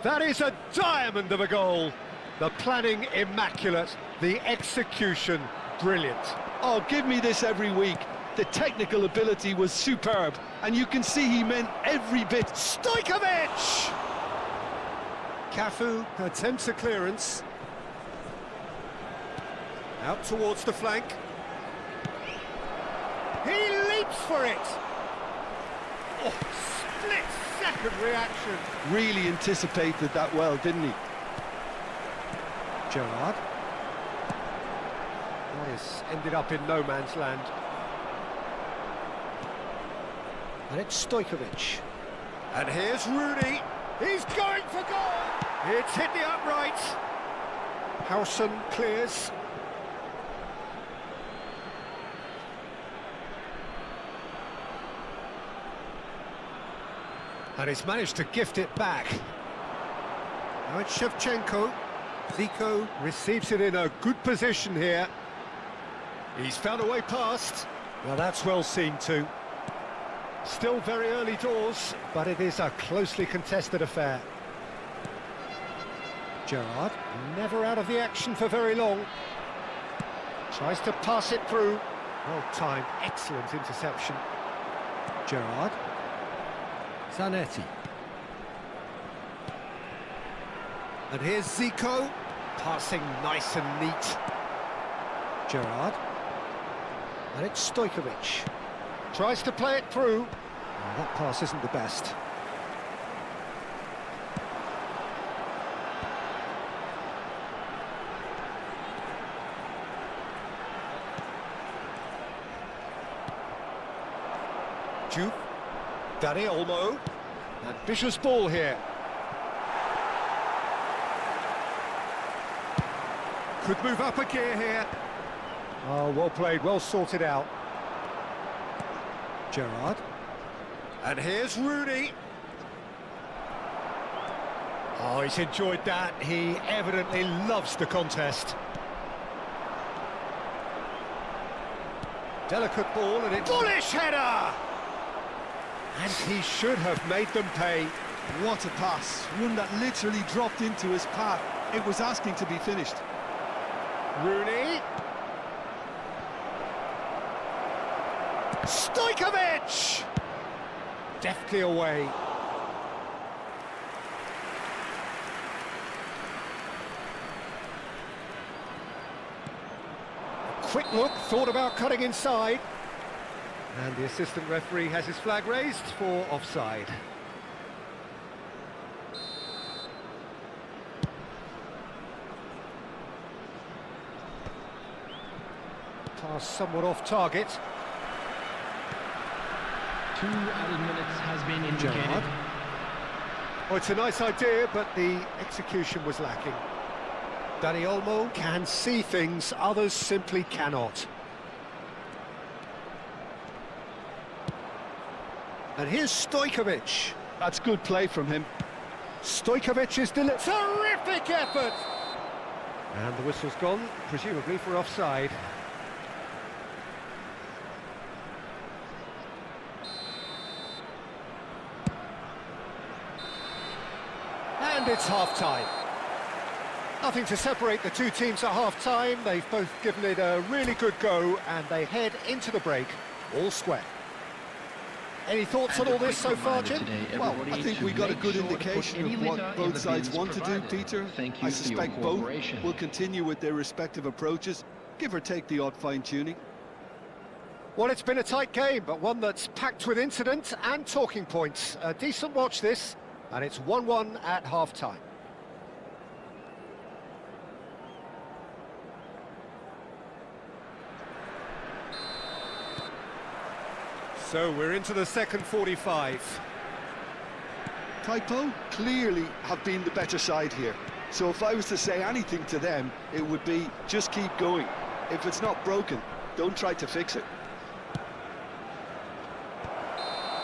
That is a diamond of a goal. The planning immaculate, the execution brilliant. Oh, give me this every week. The technical ability was superb, and you can see he meant every bit. Stojkovic! Cafu attempts a clearance. Out towards the flank. He leaps for it! Oh, split-second reaction. Really anticipated that well, didn't he? Gerrard. Oh, he's ended up in no man's land. And it's Stojkovic. And here's Rooney. He's going for goal! It's hit the upright. Howson clears. And he's managed to gift it back. Now it's Shevchenko. Zico receives it in a good position here. He's found a way past. Well, that's well seen too. Still very early doors, but it is a closely contested affair. Gerrard, never out of the action for very long. Tries to pass it through. Well timed, excellent interception. Gerrard. Zanetti. And here's Zico. Passing nice and neat. Gerrard. And it's Stojkovic. Tries to play it through. Oh, that pass isn't the best. Juve. Danny Olmo. Ambitious ball here. Could move up a gear here. Oh, well played, well sorted out. Gerrard. And here's Rooney. Oh, he's enjoyed that. He evidently loves the contest. Delicate ball and it's... Bullish header! And he should have made them pay. What a pass. One that literally dropped into his path. It was asking to be finished. Rooney. Stojkovic! Deftly away. Quick look, thought about cutting inside. And the assistant referee has his flag raised for offside. Pass somewhat off target. 2 added minutes has been indicated. Gerrard. Oh, it's a nice idea, but the execution was lacking. Danny Olmo can see things others simply cannot. And here's Stojkovic. That's good play from him. Stojkovic is delivered. Terrific effort! And the whistle's gone, presumably for offside. And it's half-time. Nothing to separate the two teams at half-time. They've both given it a really good go, and they head into the break all square. Any thoughts on all this so far, Jim? Well, I think we got a good indication of what both sides want to do, Peter. I suspect both will continue with their respective approaches, give or take the odd fine-tuning. Well, it's been a tight game, but one that's packed with incident and talking points. A decent watch this, and it's 1-1 at half-time. So we're into the second 45. Taipo clearly have been the better side here. So if I was to say anything to them, it would be just keep going. If it's not broken, don't try to fix it.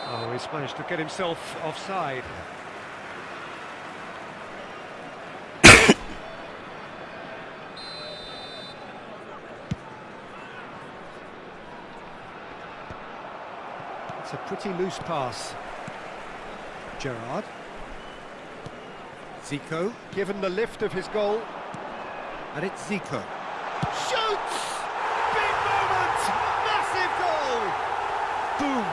Oh, he's managed to get himself offside. It's a pretty loose pass. Gerrard. Zico, given the lift of his goal. And it's Zico. Shoots! Big moment! Massive goal! Boom!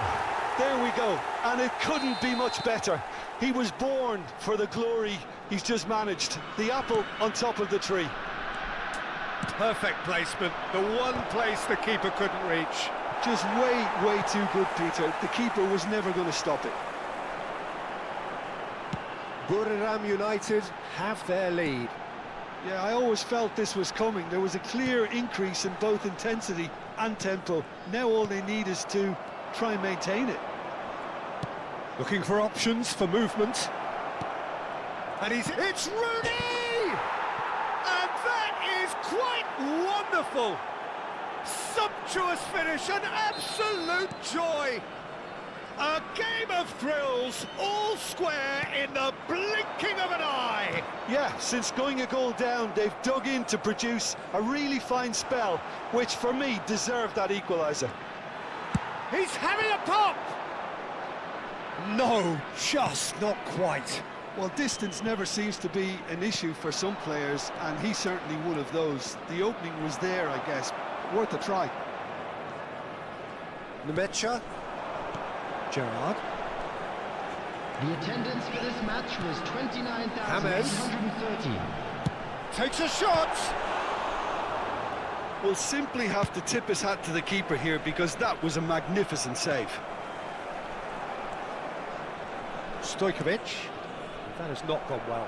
There we go. And it couldn't be much better. He was born for the glory he's just managed. The apple on top of the tree. Perfect placement. The one place the keeper couldn't reach. Just way too good, Peter. The keeper was never going to stop it. Buriram United have their lead. Yeah, I always felt this was coming. There was a clear increase in both intensity and tempo. Now all they need is to try and maintain it. Looking for options for movement. And it's Rooney! And that is quite wonderful! Sumptuous finish, an absolute joy! A game of thrills, all square in the blinking of an eye! Yeah, since going a goal down, they've dug in to produce a really fine spell, which for me deserved that equaliser. He's having a pop! No, just not quite. Well, distance never seems to be an issue for some players, and he's certainly one of those. The opening was there, I guess. Worth a try. Nemecha. Gerrard. The attendance for this match was 29,830. Takes a shot! We'll simply have to tip his hat to the keeper here, because that was a magnificent save. Stojkovic. That has not gone well.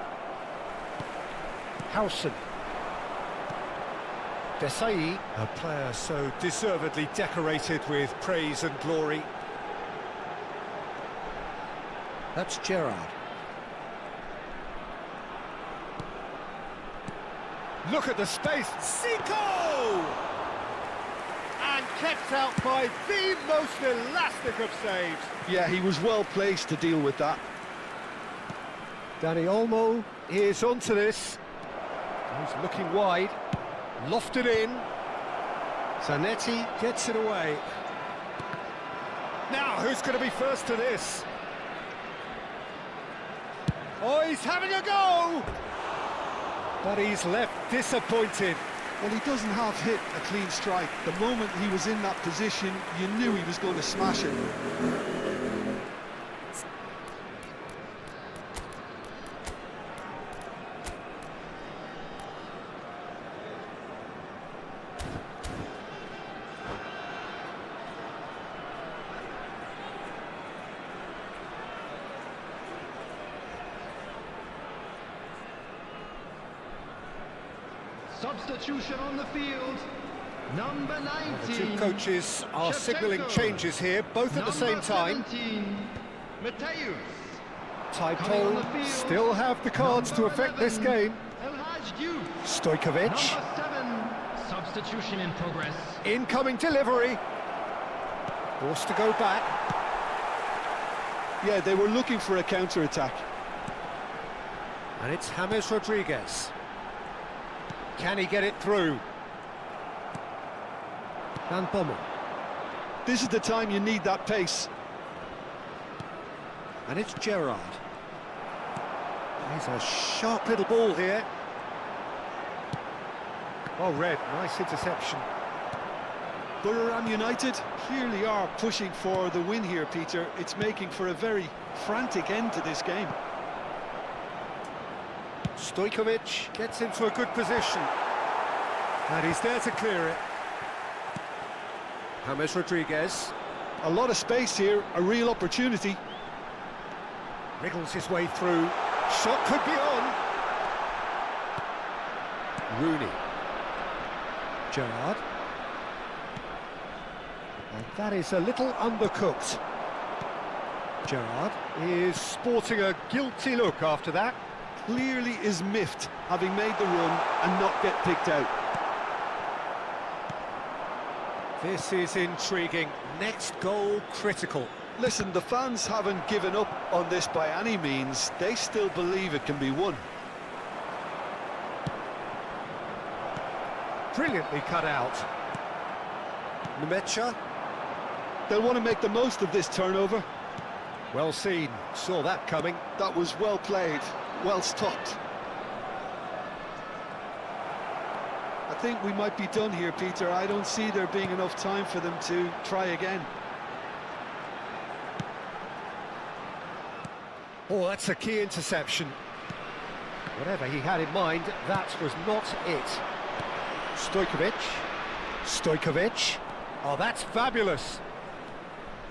Howson. Desai, a player so deservedly decorated with praise and glory. That's Gerrard. Look at the space. Zico! And kept out by the most elastic of saves. Yeah, he was well placed to deal with that. Dani Olmo is onto this. He's looking wide. Lofted in. Zanetti gets it away. Now, who's going to be first to this? Oh, he's having a go! But he's left disappointed. Well, he doesn't have hit a clean strike. The moment he was in that position, you knew he was going to smash it. Substitution on the field. Number 19. The two coaches are signalling changes here, both at the same time. 17, Mateus. Taipo still have the cards to affect this game. Stojkovic. Number 7. Substitution in progress. Incoming delivery. Forced to go back. Yeah, they were looking for a counter-attack. And it's James Rodriguez. Can he get it through? Van Bommel. This is the time you need that pace. And it's Gerrard. He's a sharp little ball here. Oh, Red, nice interception. Borough United clearly are pushing for the win here, Peter. It's making for a very frantic end to this game. Stojkovic gets into a good position. And he's there to clear it. James Rodriguez. A lot of space here, a real opportunity. Wriggles his way through. Shot could be on. Rooney. Gerrard. And that is a little undercooked. Gerrard is sporting a guilty look after that. Clearly is miffed, having made the run and not get picked out. This is intriguing. Next goal critical. Listen, the fans haven't given up on this by any means. They still believe it can be won. Brilliantly cut out. Nemecha. They'll want to make the most of this turnover. Well seen. Saw that coming. That was well played, well stopped. I think we might be done here, Peter. I don't see there being enough time for them to try again. Oh, that's a key interception. Whatever he had in mind, that was not it. Stojkovic. Stojkovic. Oh, that's fabulous.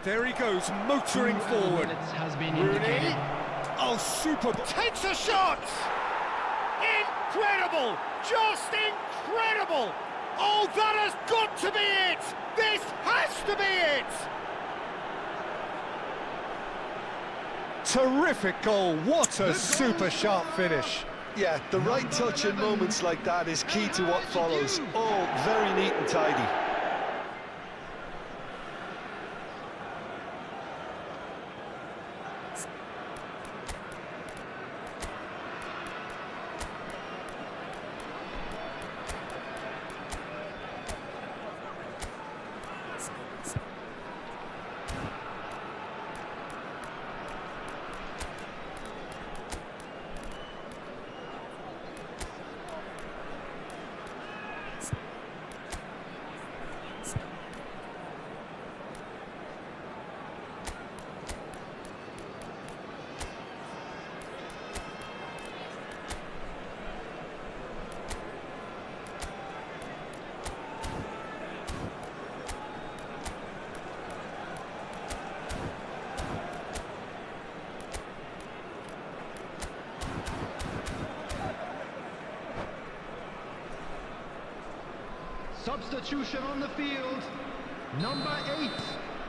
There he goes, motoring forward. Has been Rooney. indicated. Oh, super. Takes a shot! Incredible! Just incredible! Oh, that has got to be it! This has to be it! Terrific goal. What a super sharp finish. Yeah, the right touch in moments like that is key to what follows. All very neat and tidy. Substitution on the field. Number 8.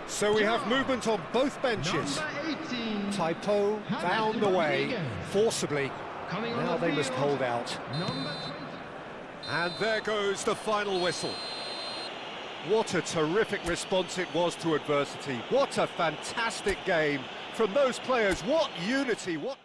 So we have movement on both benches. Number 18. Typo found the way, forcibly. Coming on Now the they must field, hold out. Number 20. And there goes the final whistle. What a terrific response it was to adversity. What a fantastic game from those players. What unity, what...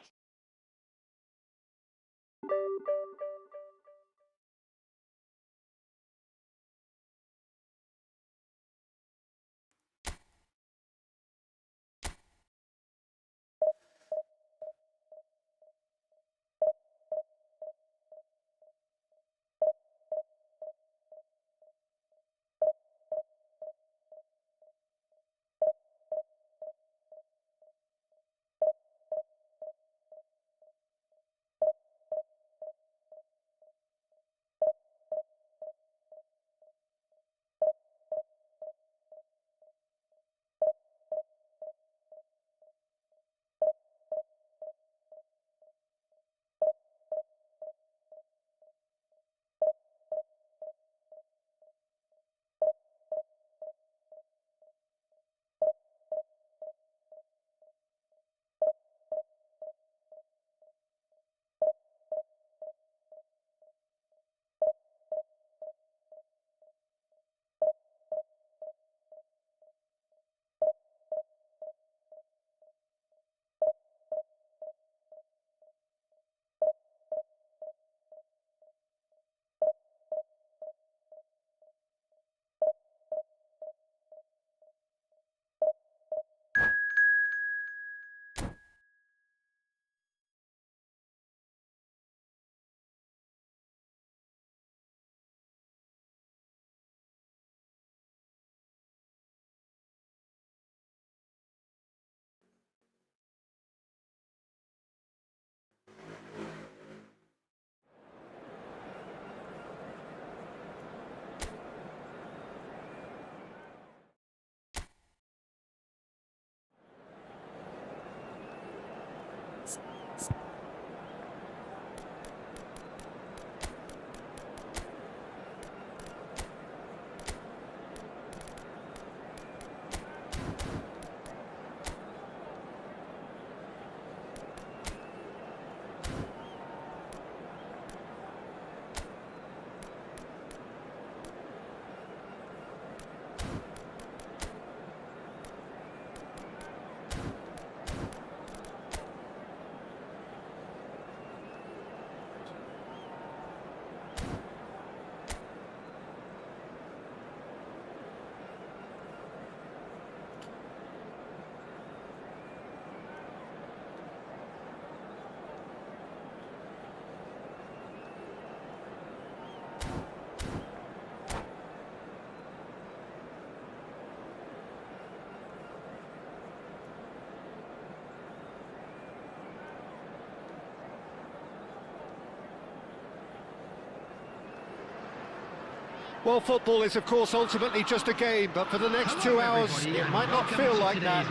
Well, football is, of course, ultimately just a game, but for the next 2 hours, it might not feel like that.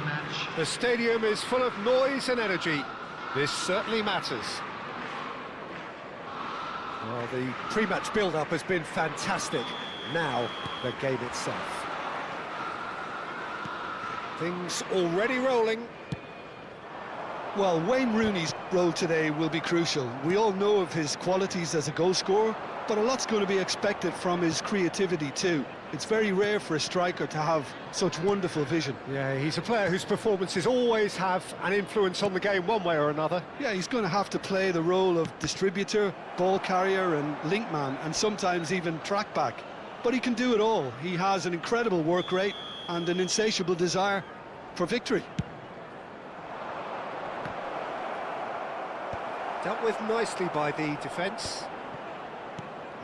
The stadium is full of noise and energy. This certainly matters. Well, the pre-match build-up has been fantastic. Now, the game itself. Things already rolling. Well, Wayne Rooney's role today will be crucial. We all know of his qualities as a goal scorer, but a lot's going to be expected from his creativity too. It's very rare for a striker to have such wonderful vision. Yeah, he's a player whose performances always have an influence on the game one way or another. Yeah, he's going to have to play the role of distributor, ball carrier and link man, and sometimes even track back. But he can do it all. He has an incredible work rate and an insatiable desire for victory. Dealt with nicely by the defence.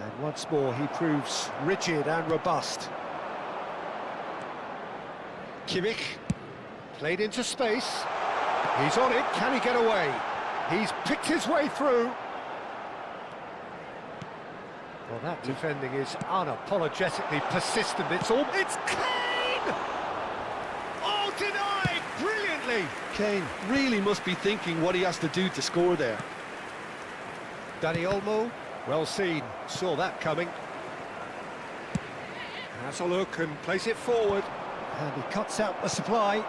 And once more he proves rigid and robust. Kimmich played into space. He's on it, can he get away? He's picked his way through. Well, that defending is unapologetically persistent. It's Kane! Oh, denied brilliantly! Kane really must be thinking what he has to do to score there. Danny Olmo, well seen, saw that coming. Has a look and plays it forward. And he cuts out the supply.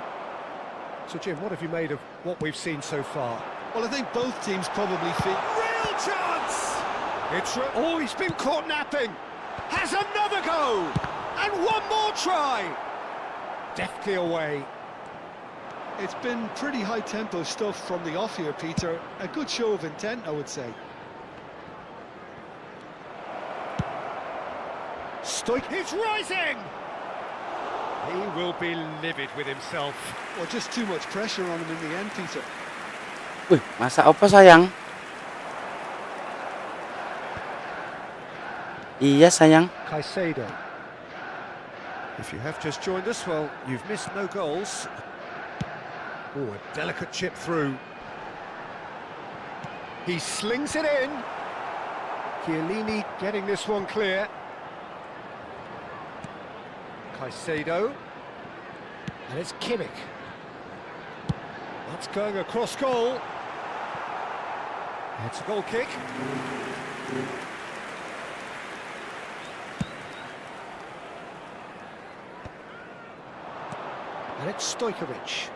So, Jim, what have you made of what we've seen so far? Well, I think both teams probably feel... Real chance! Oh, he's been caught napping. Has another go! And one more try! Deftly away. It's been pretty high-tempo stuff from the off here, Peter. A good show of intent, I would say. Stoik, he's rising! He will be livid with himself. Well, just too much pressure on him in the end, Peter. Wih, masa apa sayang? Iya sayang. Caicedo. If you have just joined us, well, you've missed no goals. Oh, a delicate chip through. He slings it in. Chiellini getting this one clear. Caicedo. And it's Kimmich. That's going across goal. It's a goal kick. And it's Stojkovic.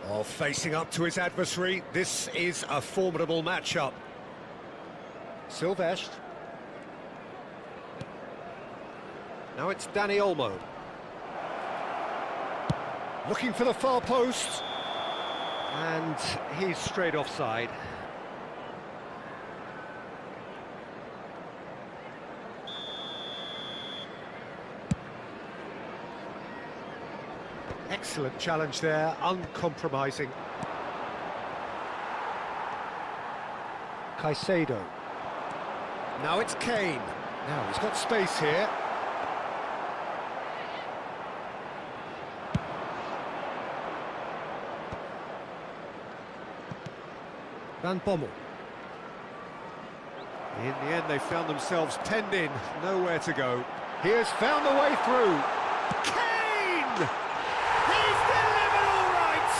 Oh, facing up to his adversary, this is a formidable matchup. Silvestre. Now it's Dani Olmo. Looking for the far post. And he's straight offside. Excellent challenge there, uncompromising. Caicedo. Now it's Kane. Now he's got space here. Van Bommel. In the end, they found themselves penned in, nowhere to go. He has found the way through. Kane! He's delivered all right!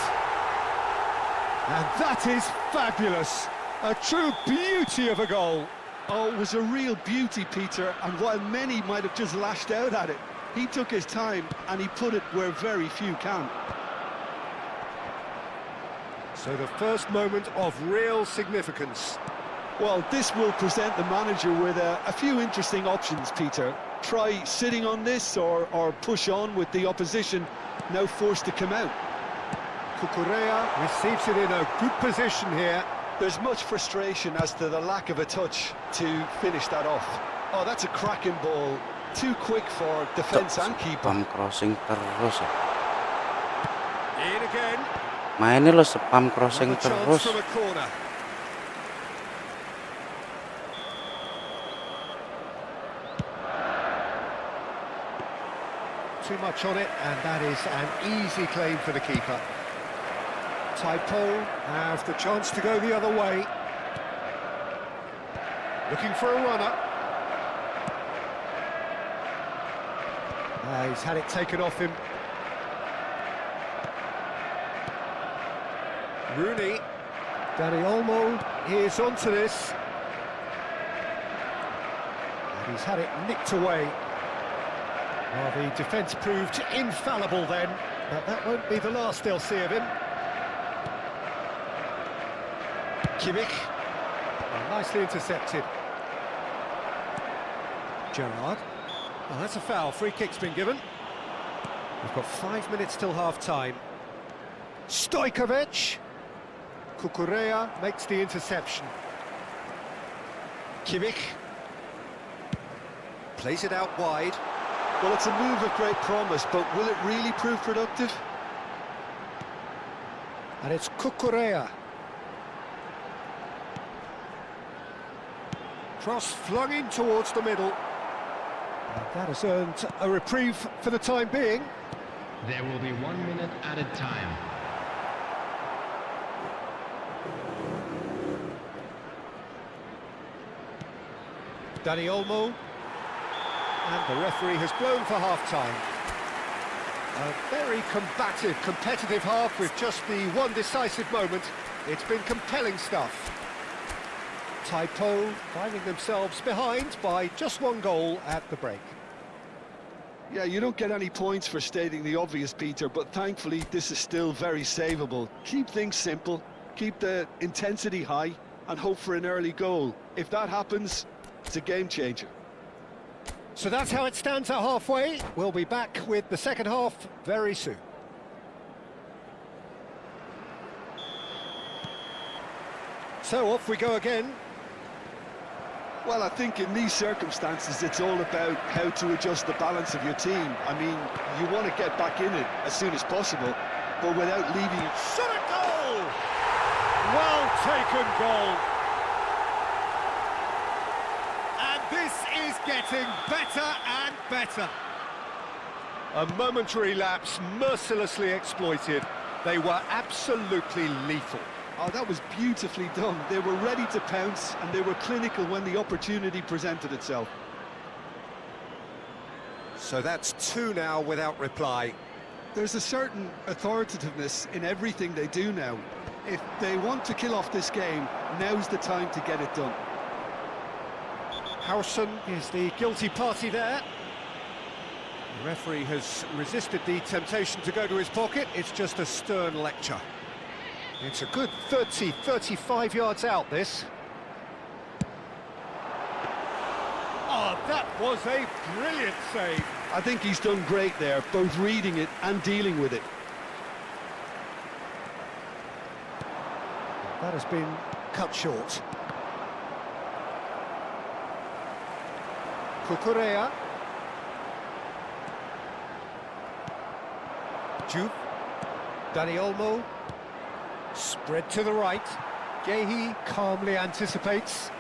And that is fabulous. A true beauty of a goal. Oh, it was a real beauty, Peter, and while many might have just lashed out at it, he took his time and he put it where very few can. So the first moment of real significance. Well, this will present the manager with a few interesting options, Peter. Try sitting on this or push on with the opposition now forced to come out. Cucurella receives it in a good position here. There's much frustration as to the lack of a touch to finish that off. Oh, that's a cracking ball. Too quick for defence and keeper. Spam crossing terus ya. In again. Mainnya lo spam crossing Another chance terus. from a corner. Too much on it, and that is an easy claim for the keeper. Taipo have the chance to go the other way. Looking for a runner. He's had it taken off him. Rooney. Dani Olmo is onto this. And he's had it nicked away. Well, the defence proved infallible then, but that won't be the last they'll see of him. Kimmich. Nicely intercepted. Gerrard. Oh, that's a foul. Free kick's been given. We've got 5 minutes till half-time. Stojkovic. Cucurella makes the interception. Kimmich. Plays it out wide. Well, it's a move of great promise, but will it really prove productive? And it's Cucurella. Cross flung in towards the middle. And that has earned a reprieve for the time being. There will be 1 minute added time. Dani Olmo. And the referee has blown for half-time. A very combative, competitive half with just the one decisive moment. It's been compelling stuff. Taipo finding themselves behind by just one goal at the break. Yeah, you don't get any points for stating the obvious, Peter, but thankfully this is still very savable. Keep things simple, keep the intensity high, and hope for an early goal. If that happens, it's a game changer. So that's how it stands at halfway. We'll be back with the second half very soon. So off we go again. Well, I think in these circumstances, it's all about how to adjust the balance of your team. I mean, you want to get back in it as soon as possible, but without leaving it. Shot a goal! Well taken goal. And this is getting better and better. A momentary lapse mercilessly exploited. They were absolutely lethal. Oh, that was beautifully done. They were ready to pounce, and they were clinical when the opportunity presented itself. So that's 2 now without reply. There's a certain authoritativeness in everything they do now. If they want to kill off this game, now's the time to get it done. Howson is the guilty party there. The referee has resisted the temptation to go to his pocket. It's just a stern lecture. It's a good 30, 35 yards out, this. Oh, that was a brilliant save. I think he's done great there, both reading it and dealing with it. That has been cut short. Cucurella. Juve. Dani Olmo. Spread to the right. Gehi calmly anticipates.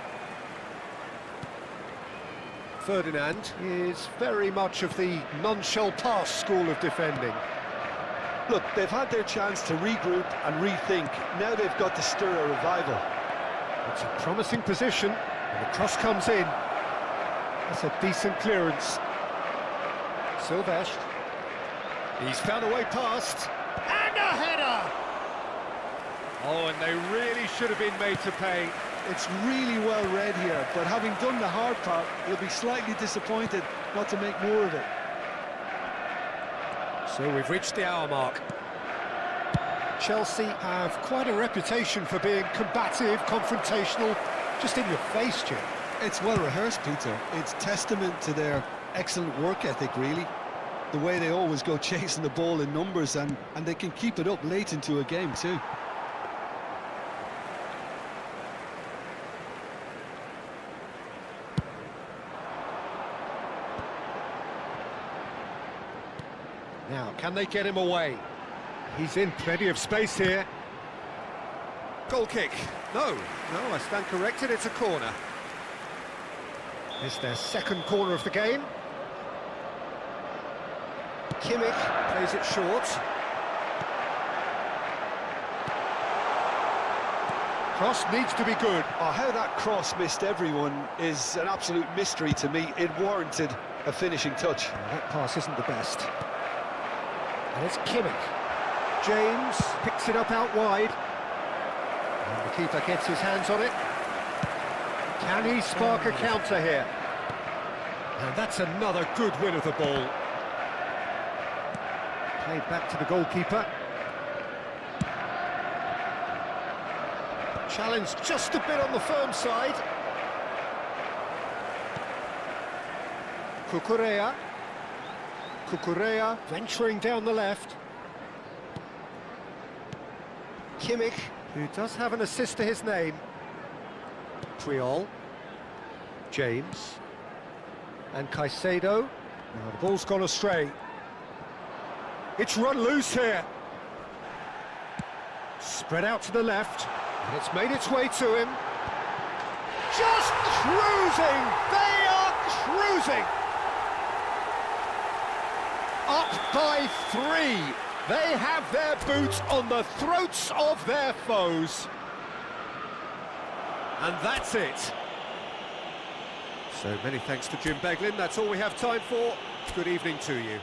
Ferdinand is very much of the non-shall-pass school of defending. Look, they've had their chance to regroup and rethink. Now they've got to stir a revival. It's a promising position, and the cross comes in. That's a decent clearance. Silvestre. He's found a way past. And a header! Oh, and they really should have been made to pay. It's really well read here, but having done the hard part, he'll be slightly disappointed not to make more of it. So we've reached the hour mark. Chelsea have quite a reputation for being combative, confrontational, just in your face, Jim. It's well rehearsed, Peter. It's testament to their excellent work ethic, really. The way they always go chasing the ball in numbers, and they can keep it up late into a game too. Now, can they get him away? He's in plenty of space here. Goal kick. No, I stand corrected, it's a corner. It's their second corner of the game. Kimmich plays it short. Cross needs to be good. Oh, how that cross missed everyone is an absolute mystery to me. It warranted a finishing touch. That pass isn't the best. And it's Kimmich. James picks it up out wide. And the keeper gets his hands on it. Can he spark a counter here? And that's another good win of the ball. Played back to the goalkeeper. Challenge just a bit on the firm side. Cucurella venturing down the left. Kimmich, who does have an assist to his name. Puyol. James. And Caicedo. Now the ball's gone astray. It's run loose here. Spread out to the left. And it's made its way to him. Just cruising! They are cruising! Up by 3. They have their boots on the throats of their foes. And that's it. So many thanks to Jim Beglin. That's all we have time for. Good evening to you.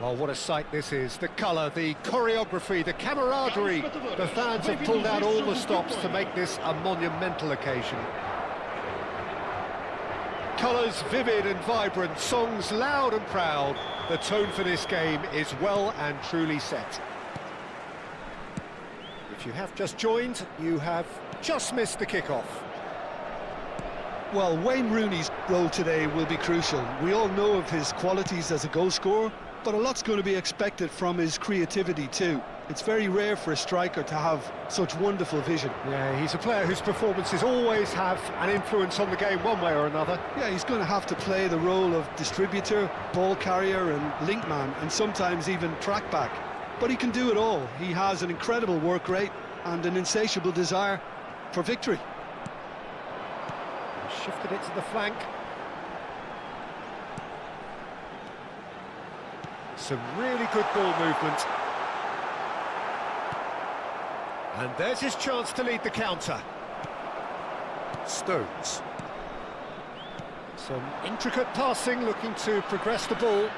Well, what a sight this is. The colour, the choreography, the camaraderie. The fans have pulled out all the stops to make this a monumental occasion. Colours vivid and vibrant, songs loud and proud. The tone for this game is well and truly set. If you have just joined, you have just missed the kickoff. Well, Wayne Rooney's role today will be crucial. We all know of his qualities as a goal scorer, but a lot's going to be expected from his creativity too. It's very rare for a striker to have such wonderful vision. Yeah, he's a player whose performances always have an influence on the game one way or another. Yeah, he's going to have to play the role of distributor, ball carrier and link man, and sometimes even track back. But he can do it all. He has an incredible work rate and an insatiable desire for victory. Shifted it to the flank. Some really good ball movement. And there's his chance to lead the counter. Stones. Some intricate passing, looking to progress the ball.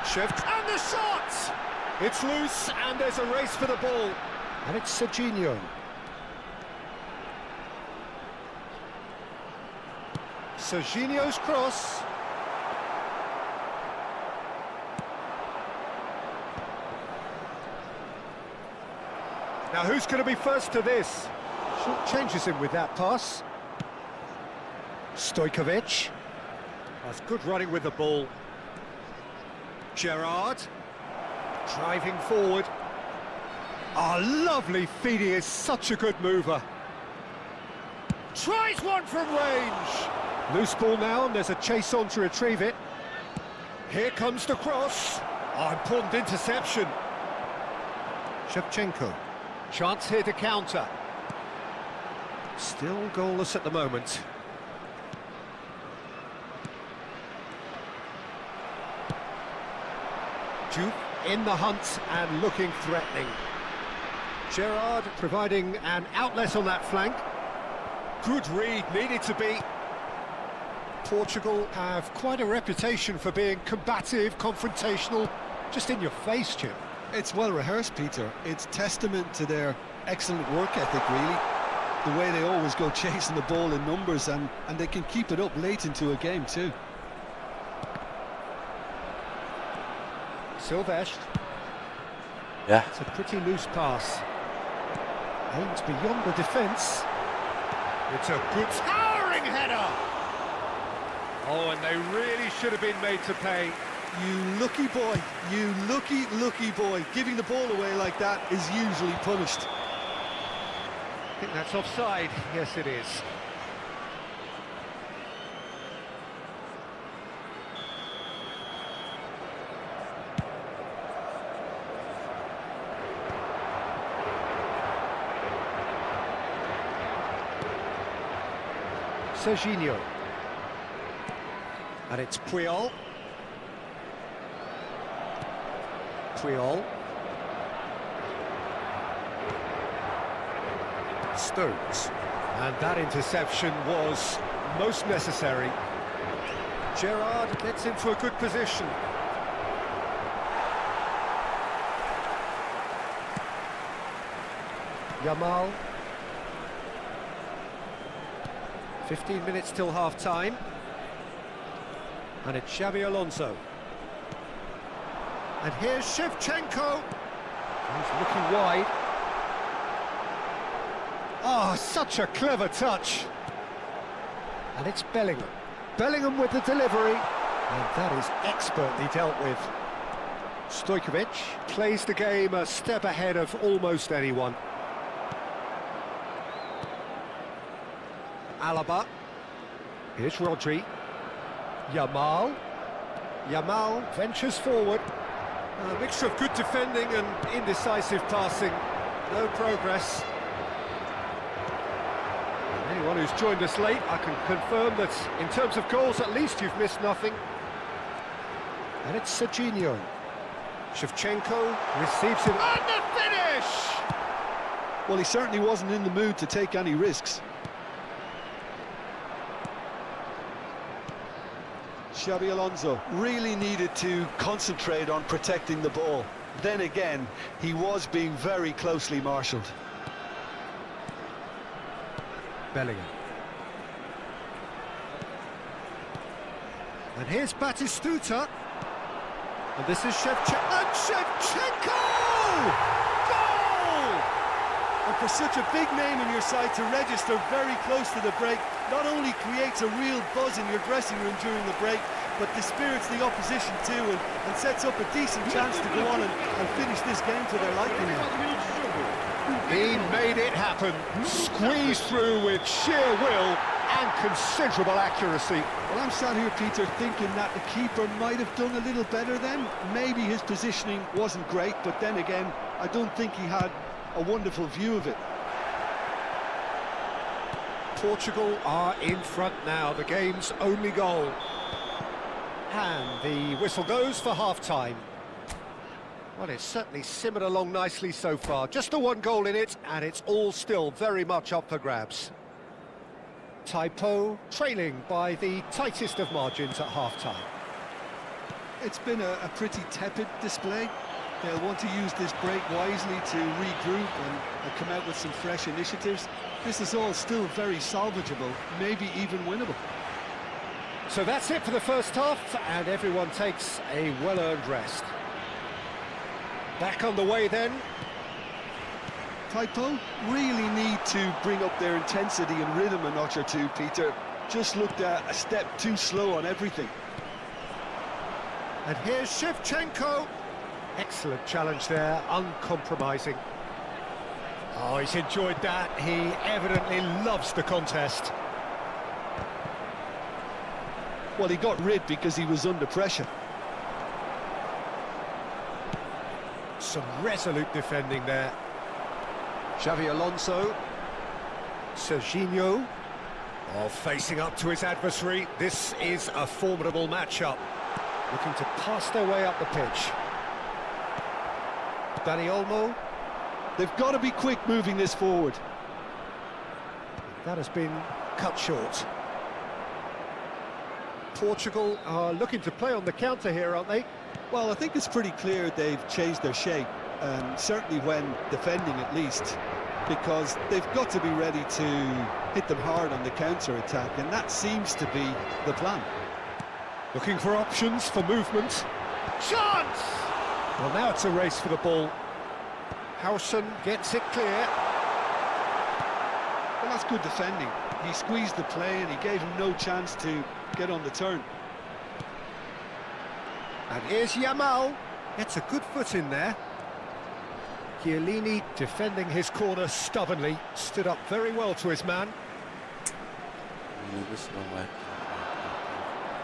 Shift, and the shot! It's loose, and there's a race for the ball. And it's Serginho. Serginho's cross. Now who's going to be first to this? Short changes him with that pass. Stojkovic. That's good running with the ball. Gerrard. Driving forward. Oh, lovely feed. He is such a good mover. Tries one from range. Loose ball now, and there's a chase on to retrieve it. Here comes the cross. Oh, important interception. Shevchenko. Chance here to counter. Still goalless at the moment. Juve in the hunt and looking threatening. Gerrard providing an outlet on that flank. Good read, needed to be. Portugal have quite a reputation for being combative, confrontational, just in your face, Jim. It's well rehearsed, Peter. It's testament to their excellent work ethic, really. The way they always go chasing the ball in numbers, and they can keep it up late into a game too. Silvestre. Yeah. It's a pretty loose pass. Aims beyond the defence. It's a good towering header. Oh, and they really should have been made to pay. You lucky boy, you lucky boy. Giving the ball away like that is usually punished. I think that's offside. Yes, it is. Serginho. And it's Puyol. Puyol. Stones. And that interception was most necessary. Gerrard gets into a good position. Yamal. 15 minutes till half-time. And it's Xabi Alonso. And here's Shevchenko. He's looking wide. Oh, such a clever touch. And it's Bellingham. Bellingham with the delivery. And that is expertly dealt with. Stojkovic plays the game a step ahead of almost anyone. Alaba. Here's Rodri. Yamal. Yamal ventures forward. A mixture of good defending and indecisive passing. No progress. Anyone who's joined us late, I can confirm that in terms of goals, at least you've missed nothing. And it's Serginho. Shevchenko receives him. And the finish! Well, he certainly wasn't in the mood to take any risks. Xabi Alonso really needed to concentrate on protecting the ball. Then again, he was being very closely marshalled. Bellingham. And here's Batistuta. And this is Shevchenko! Goal! And for such a big name in your side to register very close to the break, not only creates a real buzz in your dressing room during the break, but dispirits the opposition too, and sets up a decent chance to go on and finish this game to their liking now. He made it happen, squeezed through with sheer will and considerable accuracy. Well, I'm sat here, Peter, thinking that the keeper might have done a little better then. Maybe his positioning wasn't great, but then again, I don't think he had a wonderful view of it. Portugal are in front now, the game's only goal. And the whistle goes for half-time. Well, it's certainly simmered along nicely so far. Just the one goal in it, and it's all still very much up for grabs. Taipo trailing by the tightest of margins at half-time. It's been a pretty tepid display. They'll want to use this break wisely to regroup and come out with some fresh initiatives. This is all still very salvageable, maybe even winnable. So that's it for the first half, and everyone takes a well-earned rest. Back on the way then. Taipo really need to bring up their intensity and rhythm a notch or two, Peter. Just looked a step too slow on everything. And here's Shevchenko. Excellent challenge there, uncompromising. Oh, he's enjoyed that. He evidently loves the contest. Well, he got rid because he was under pressure. Some resolute defending there. Xabi Alonso. Serginho. Oh, facing up to his adversary. This is a formidable matchup. Looking to pass their way up the pitch. Dani Olmo. They've got to be quick moving this forward. That has been cut short. Portugal are looking to play on the counter here, aren't they? Well, I think it's pretty clear they've changed their shape, certainly when defending at least, because they've got to be ready to hit them hard on the counter-attack, and that seems to be the plan. Looking for options for movement. Chance! Well, now it's a race for the ball. Howson gets it clear. Well, that's good defending. He squeezed the play and he gave him no chance to get on the turn. And here's Yamal. Gets a good foot in there. Chiellini defending his corner stubbornly. Stood up very well to his man.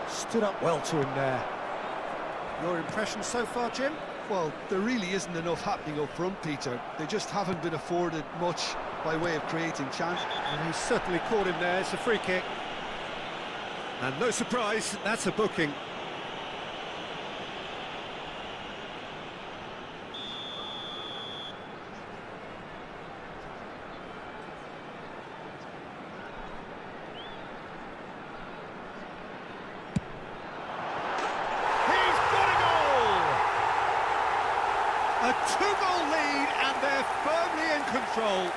Stood up well to him there. Your impression so far, Jim? Well, there really isn't enough happening up front, Peter. They just haven't been afforded much by way of creating chance. And he's certainly caught him there. It's a free kick. And no surprise, that's a booking. A two-goal lead, and they're firmly in control.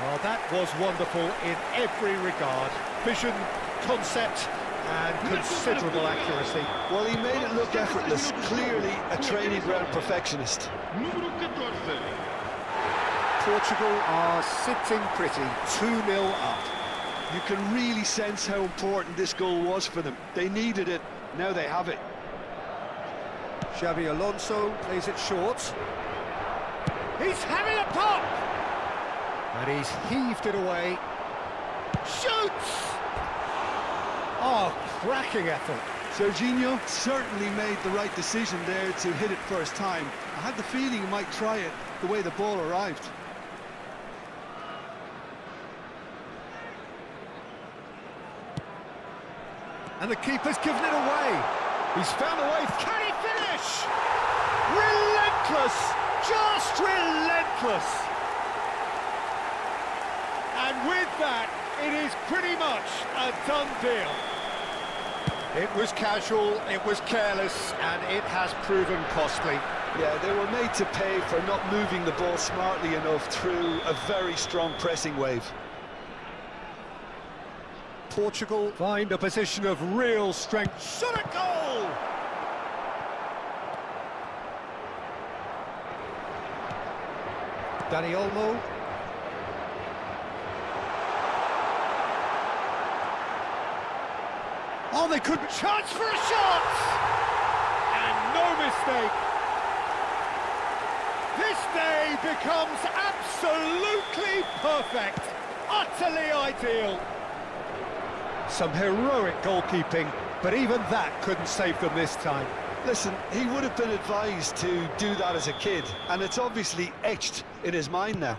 Oh, that was wonderful in every regard. Vision, concept, and considerable accuracy. Well, he made it look effortless. Clearly a training ground perfectionist. Portugal are sitting pretty, 2-0 up. You can really sense how important this goal was for them. They needed it, now they have it. Xabi Alonso plays it short. He's having a pop! And he's heaved it away. Shoots! Oh, cracking effort. Serginho certainly made the right decision there to hit it first time. I had the feeling he might try it the way the ball arrived. And the keeper's given it away. He's found a way. Can he finish? Relentless! Just relentless! And with that, it is pretty much a done deal. It was casual, it was careless, and it has proven costly. Yeah, they were made to pay for not moving the ball smartly enough through a very strong pressing wave. Portugal find a position of real strength. Shot at goal! Dani Olmo. Oh, they could... Chance for a shot! And no mistake. This day becomes absolutely perfect. Utterly ideal. Some heroic goalkeeping, but even that couldn't save them this time. Listen, he would have been advised to do that as a kid, and it's obviously etched in his mind now.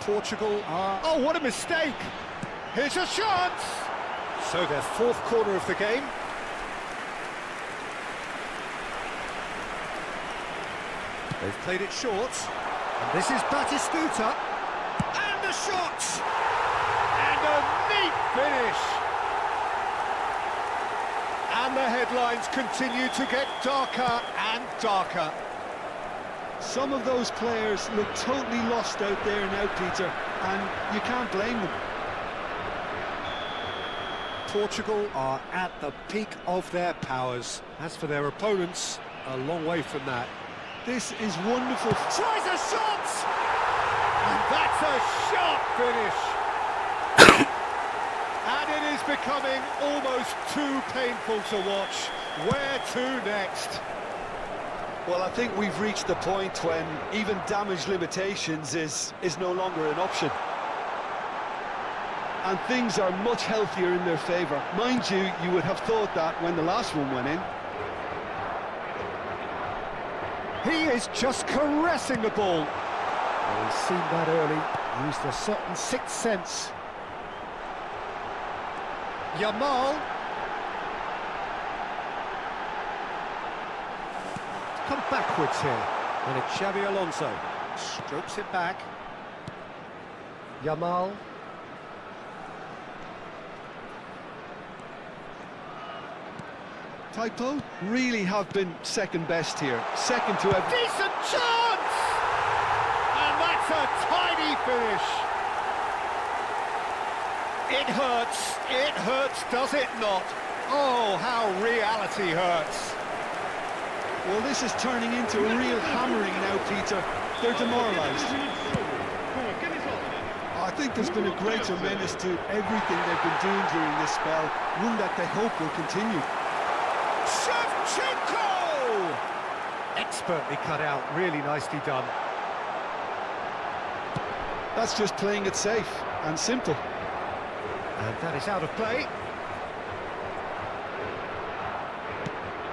Portugal are... Oh, what a mistake! Here's a chance! So their fourth corner of the game. They've played it short. And this is Batistuta. And the shot! And a neat finish! And the headlines continue to get darker and darker. Some of those players look totally lost out there now, Peter, and you can't blame them. Portugal are at the peak of their powers. As for their opponents, a long way from that. This is wonderful. Tries a shot! And that's a sharp finish! And it is becoming almost too painful to watch. Where to next? Well, I think we've reached the point when even damage limitations is no longer an option. And things are much healthier in their favour. Mind you, you would have thought that when the last one went in. He is just caressing the ball. Well, he's seen that early, used a certain sixth sense. Yamal. Come backwards here. And it's Xabi Alonso. Strokes it back. Yamal. Typo really have been second best here. Second to every... Decent chance! And that's a tiny finish. It hurts, does it not? Oh, how reality hurts. Well, this is turning into a real hammering now, Peter. They're demoralised. I think there's been a great tremendous to everything they've been doing during this spell, one that they hope will continue. Shevchenko! Expertly cut out, really nicely done. That's just playing it safe and simple. And that is out of play.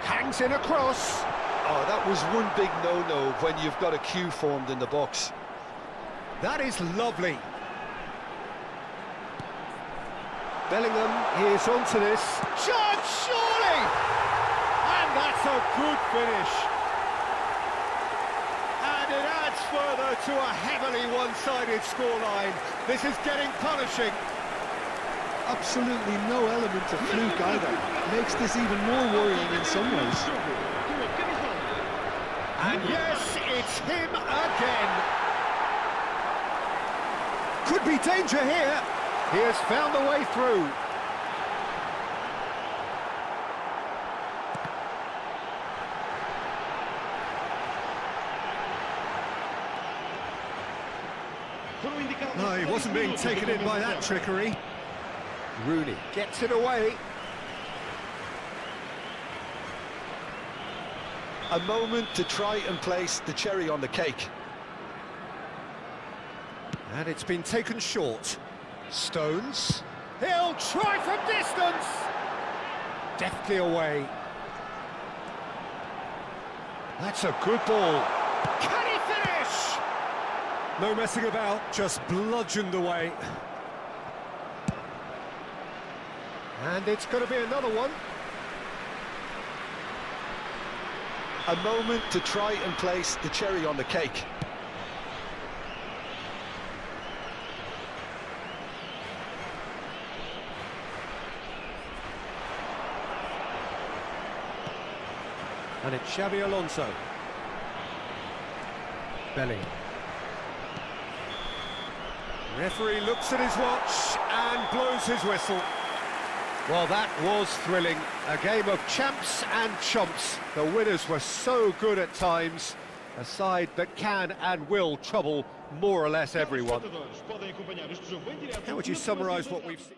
Hangs in a cross. Oh, that was one big no-no when you've got a queue formed in the box. That is lovely. Bellingham is onto this. Chance, surely! And that's a good finish. And it adds further to a heavily one-sided scoreline. This is getting punishing. Absolutely no element of fluke either. Makes this even more worrying in some ways. And yes, it's him again. Could be danger here. He has found a way through. No, he wasn't being taken in by that trickery. Rooney gets it away. A moment to try and place the cherry on the cake. And it's been taken short. Stones. He'll try from distance. Deftly away. That's a good ball. Can he finish? No messing about, just bludgeoned away. And it's going to be another one. A moment to try and place the cherry on the cake. And it's Xabi Alonso. Bellingham. Referee looks at his watch and blows his whistle. Well, that was thrilling. A game of champs and chumps. The winners were so good at times. A side that can and will trouble more or less everyone. How would you summarise what we've seen?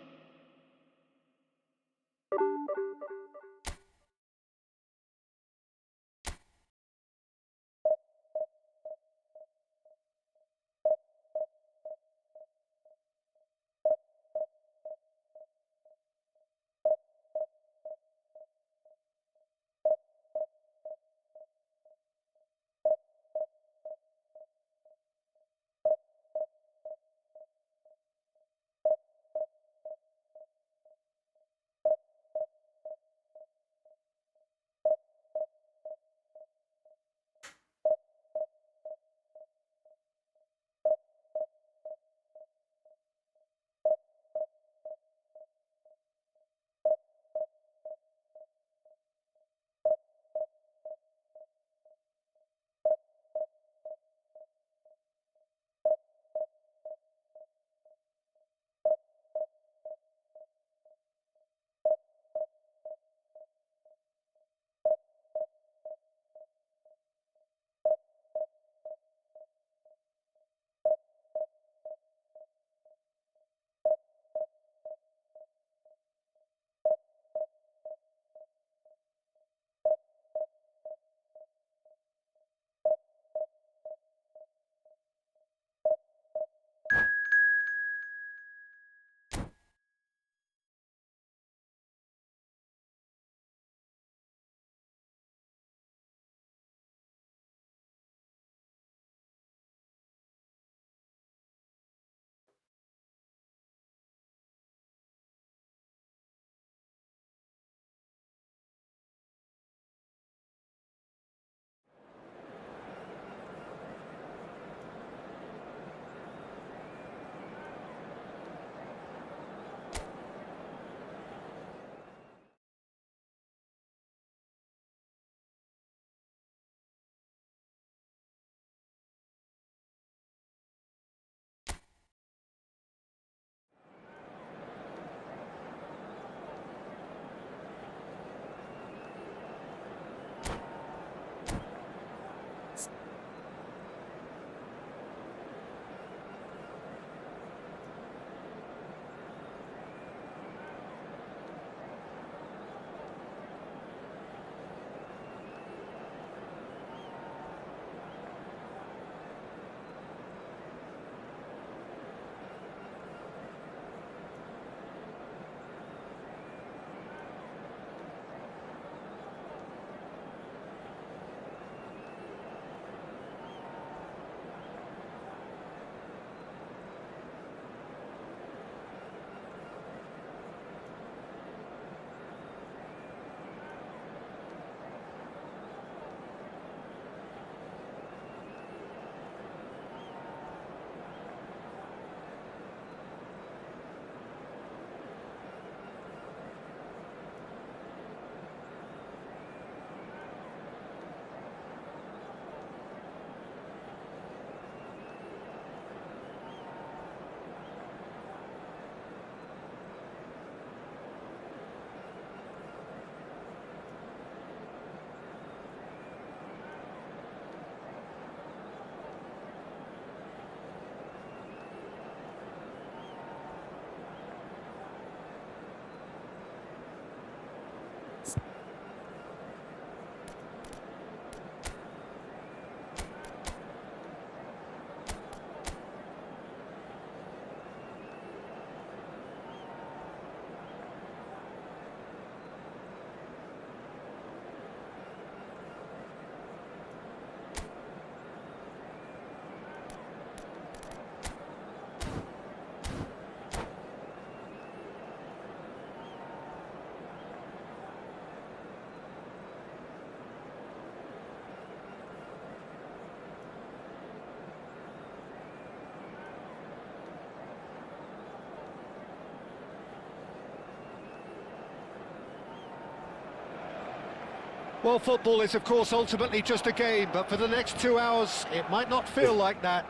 Well, football is, of course, ultimately just a game, but for the next 2 hours, it might not feel like that.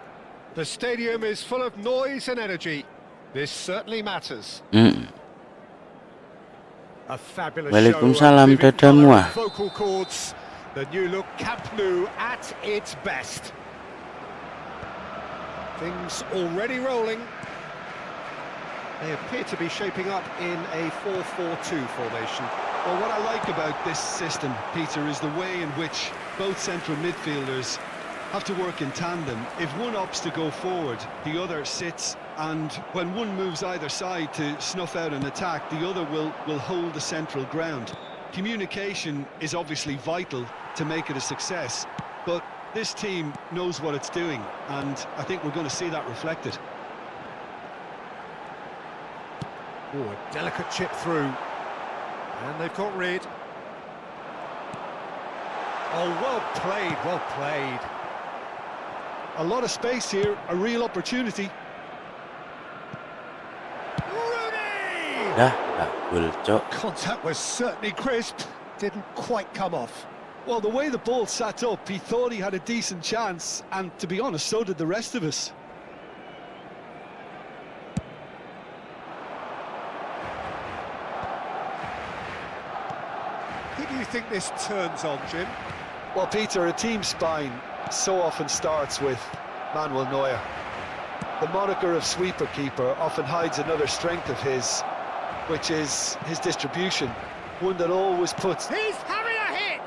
The stadium is full of noise and energy. This certainly matters. A fabulous Waalaikumsalam, show of Tata living colour Mua. and vocal cords. The new look Camp Nou at its best. Things already rolling. They appear to be shaping up in a 4-4-2 formation. Well, what I like about this system, Peter, is the way in which both central midfielders have to work in tandem. If one opts to go forward, the other sits, and when one moves either side to snuff out an attack, the other will hold the central ground. Communication is obviously vital to make it a success, but this team knows what it's doing, and I think we're going to see that reflected. Oh, a delicate chip through. And they've got rid. Oh, well played, well played. A lot of space here, a real opportunity. Rooney! Dah, gol, Cok. Contact was certainly crisp. Didn't quite come off. Well, the way the ball sat up, he thought he had a decent chance, and to be honest, so did the rest of us. Who do you think this turns on, Jim? Well, Peter, a team spine so often starts with Manuel Neuer. The moniker of sweeper keeper often hides another strength of his, which is his distribution, one that always puts... He's having a hit!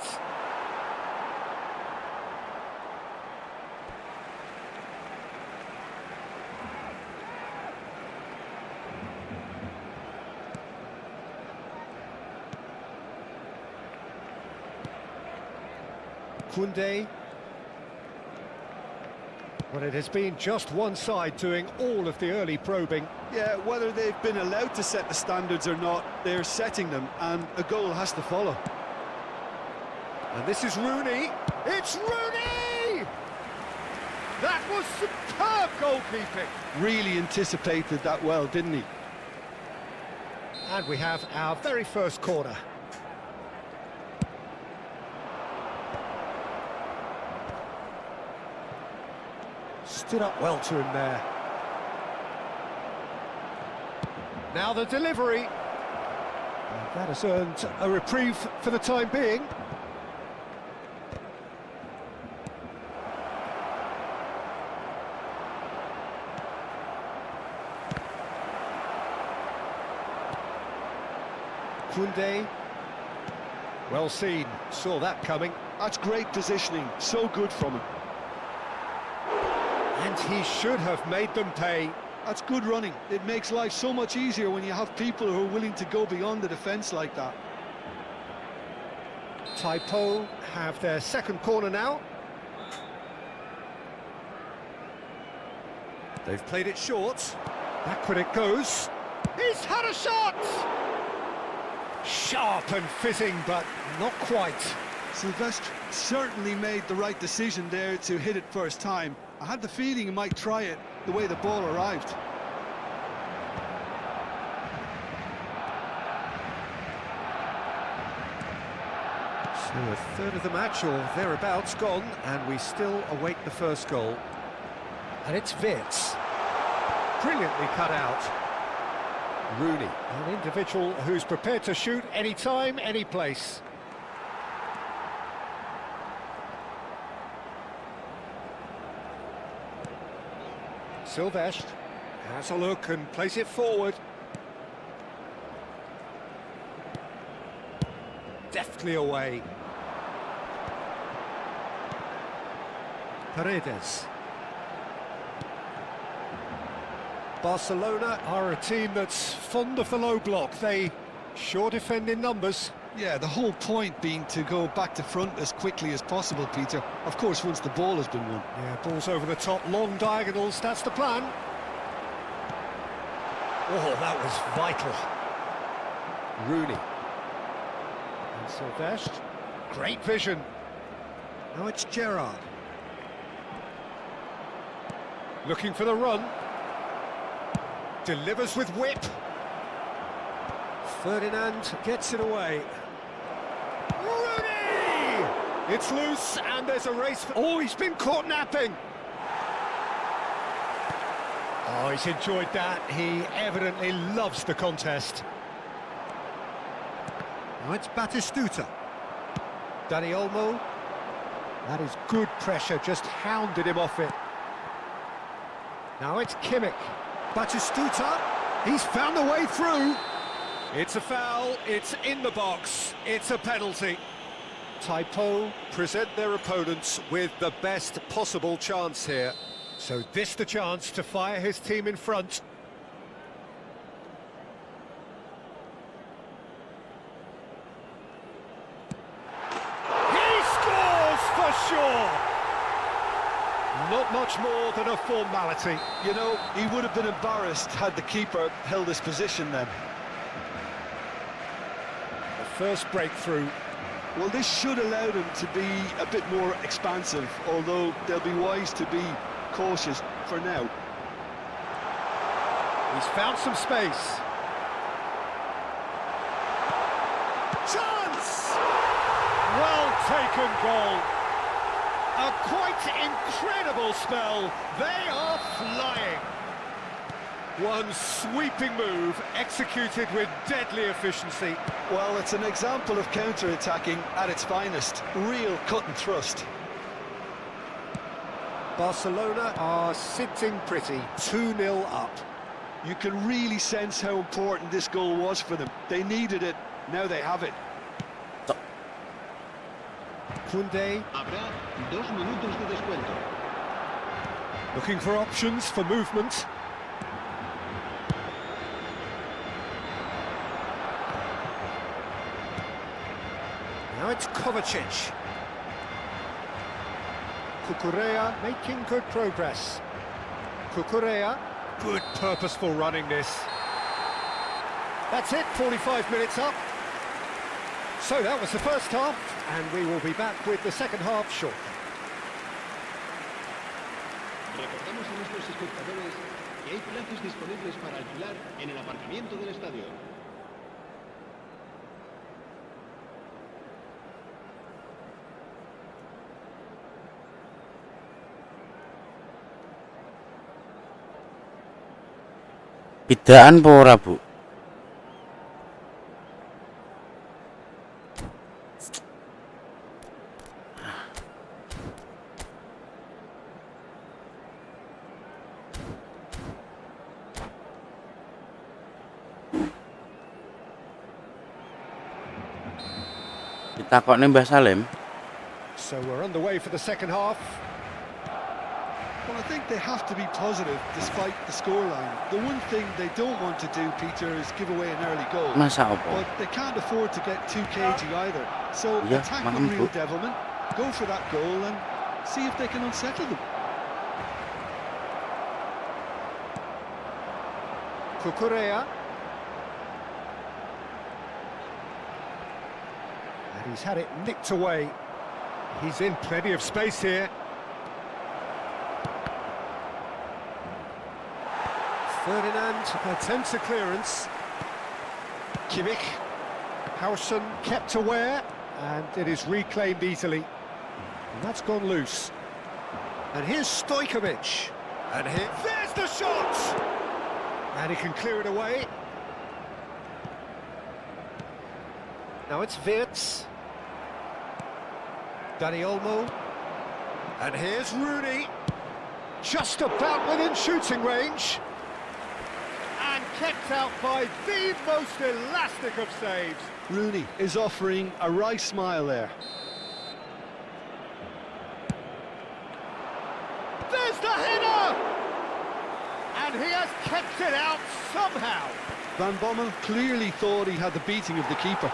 Koundé. Well, it has been just one side doing all of the early probing. Yeah, whether they've been allowed to set the standards or not, they're setting them, and a goal has to follow. And this is Rooney. It's Rooney! That was superb goalkeeping. Really anticipated that well, didn't he? And we have our very first corner. Stood up well to him there. Now the delivery. And that has earned a reprieve for the time being. Koundé. Well seen, saw that coming. That's great positioning, so good from him. And he should have made them pay. That's good running. It makes life so much easier when you have people who are willing to go beyond the defence like that. Taipo have their second corner now. They've played it short. Backward it goes. He's had a shot! Sharp and fizzing, but not quite. Sylvestre certainly made the right decision there to hit it first time. I had the feeling he might try it the way the ball arrived. So a third of the match, or thereabouts, gone, and we still await the first goal. And it's Wirtz. Brilliantly cut out. Rooney, an individual who's prepared to shoot any time, any place. Sylvestre has a look and plays it forward. Deftly away. Paredes. Barcelona are a team that's fond of the low block. They sure defend in numbers. Yeah, the whole point being to go back to front as quickly as possible, Peter. Of course, once the ball has been won. Yeah, balls over the top, long diagonals, that's the plan. Oh, that was vital. Rooney. And Sylvestre. Great vision. Now it's Gerrard. Looking for the run. Delivers with whip. Ferdinand gets it away. Rooney! It's loose, and there's a race. Oh, he's been caught napping. Oh, he's enjoyed that. He evidently loves the contest. Now it's Batistuta. Dani Olmo. That is good pressure, just hounded him off it. Now it's Kimmich. Batistuta. He's found a way through. It's a foul. It's in the box. It's a penalty. Taipo present their opponents with the best possible chance here. So this the chance to fire his team in front. He scores for sure! Not much more than a formality. You know, he would have been embarrassed had the keeper held his position then. The first breakthrough. Well, this should allow them to be a bit more expansive, although they'll be wise to be cautious for now. He's found some space. Chance! Well taken goal. A quite incredible spell. They are flying. One sweeping move executed with deadly efficiency. Well, it's an example of counter-attacking at its finest. Real cut and thrust. Barcelona are sitting pretty, 2-0 up. You can really sense how important this goal was for them. They needed it, now they have it. Koundé. Habrá 2 minutos de descuento. Looking for options for movement. Now it's Kovacic. Cucurella making good progress. Cucurella, good purposeful running this. That's it, 45 minutes up. So that was the first half, and we will be back with the second half shortly. Recordamos a nuestros espectadores que hay plazas disponibles para alquilar en el aparcamiento del estadio. Bidaan apa ora, Bu? Ditakokne Mbah Salim. So we're underway for the second half. Well, I think they have to be positive despite the scoreline. The one thing they don't want to do, Peter, is give away an early goal. Masa apa? But they can't afford to get too cagey either. So Yeah, attack paham, with real Bu. devilment, go for that goal and see if they can unsettle them. Cucurella. And he's had it nicked away. He's in plenty of space here. Ferdinand attempts a clearance. Kimmich. Hausen kept aware, and it is reclaimed easily. And that's gone loose. And here's Stojkovic. And here, there's the shot! And he can clear it away. Now it's Wirtz. Dani Olmo. And here's Rooney. Just about within shooting range. And kept out by the most elastic of saves. Rooney is offering a wry smile there. There's the header! And he has kept it out somehow. Van Bommel clearly thought he had the beating of the keeper.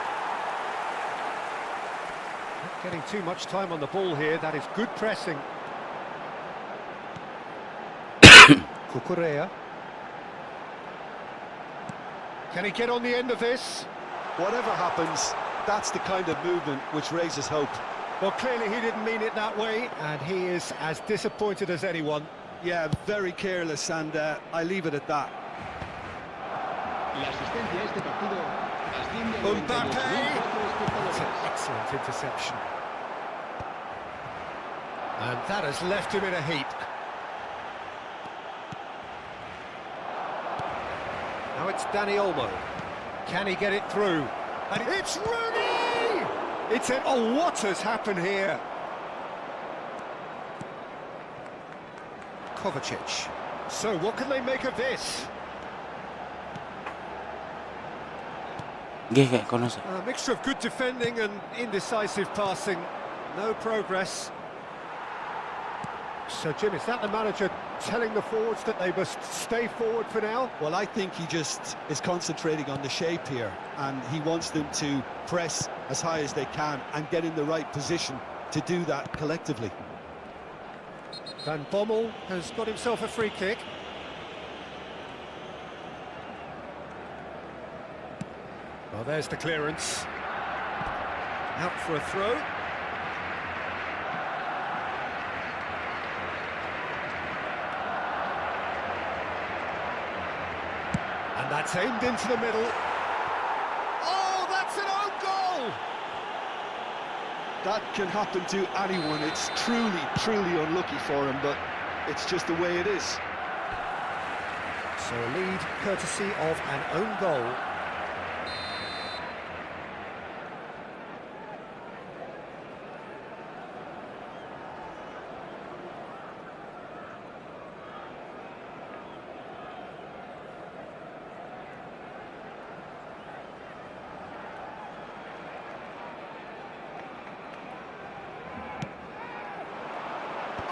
Not getting too much time on the ball here. That is good pressing. Cucurella. Can he get on the end of this? Whatever happens, that's the kind of movement which raises hope. Well, clearly he didn't mean it that way, and he is as disappointed as anyone. Yeah, very careless, and I leave it at that. La asistencia a este partido asciende a 92.000 Mbappé! That's an espectadores. excellent interception. And that has left him in a heap. Now it's Danny Olmo. Can he get it through? And it's Rooney! Oh, what has happened here? Kovacic. So what can they make of this? Gih kayak kono sih. A mixture of good defending and indecisive passing. No progress. So, Jim, is that the manager telling the forwards that they must stay forward for now? Well, I think he just is concentrating on the shape here, and he wants them to press as high as they can and get in the right position to do that collectively. Van Bommel has got himself a free kick. Well, there's the clearance. Out for a throw. And that's aimed into the middle. Oh, that's an own goal! That can happen to anyone. It's truly, truly unlucky for him, but it's just the way it is. So a lead courtesy of an own goal.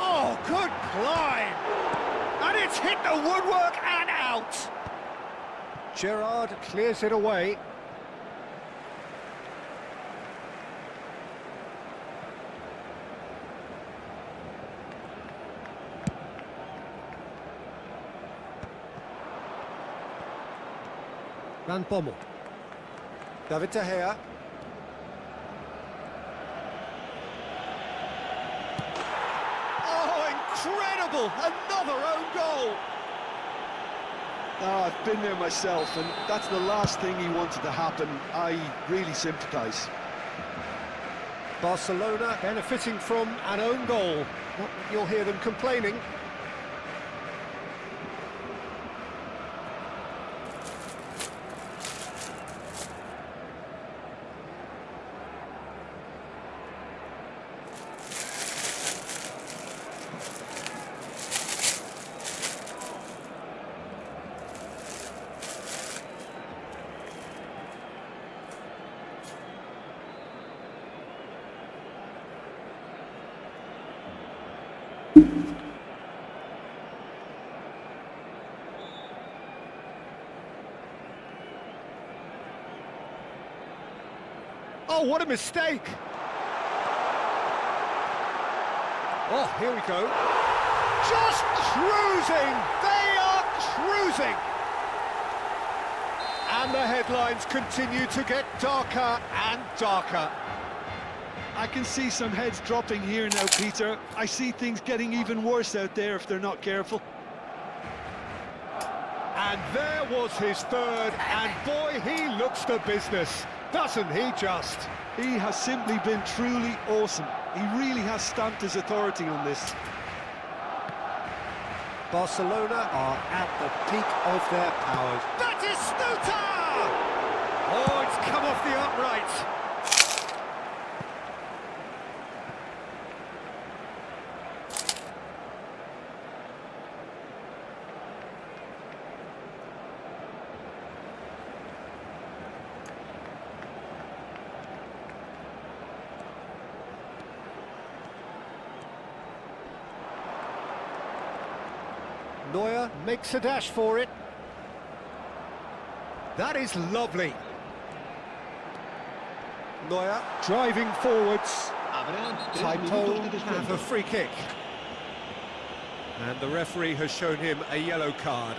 Oh, good climb! And it's hit the woodwork and out! Gerrard clears it away. Van Bommel. David De Gea. Incredible! Another own goal! Oh, I've been there myself, and that's the last thing he wanted to happen. I really sympathise. Barcelona benefiting from an own goal. Not that you'll hear them complaining. Oh, what a mistake! Oh, here we go. Just cruising! They are cruising! And the headlines continue to get darker and darker. I can see some heads dropping here now, Peter. I see things getting even worse out there if they're not careful. And there was his third, and boy, he looks the business, doesn't he just? He has simply been truly awesome. He really has stamped his authority on this. Barcelona are at the peak of their powers. That is Stuta! Oh, it's come off the upright. Neuer makes a dash for it. That is lovely. Neuer driving forwards. Habrá 3 Taito minutos de have descuento. a free kick. And the referee has shown him a yellow card.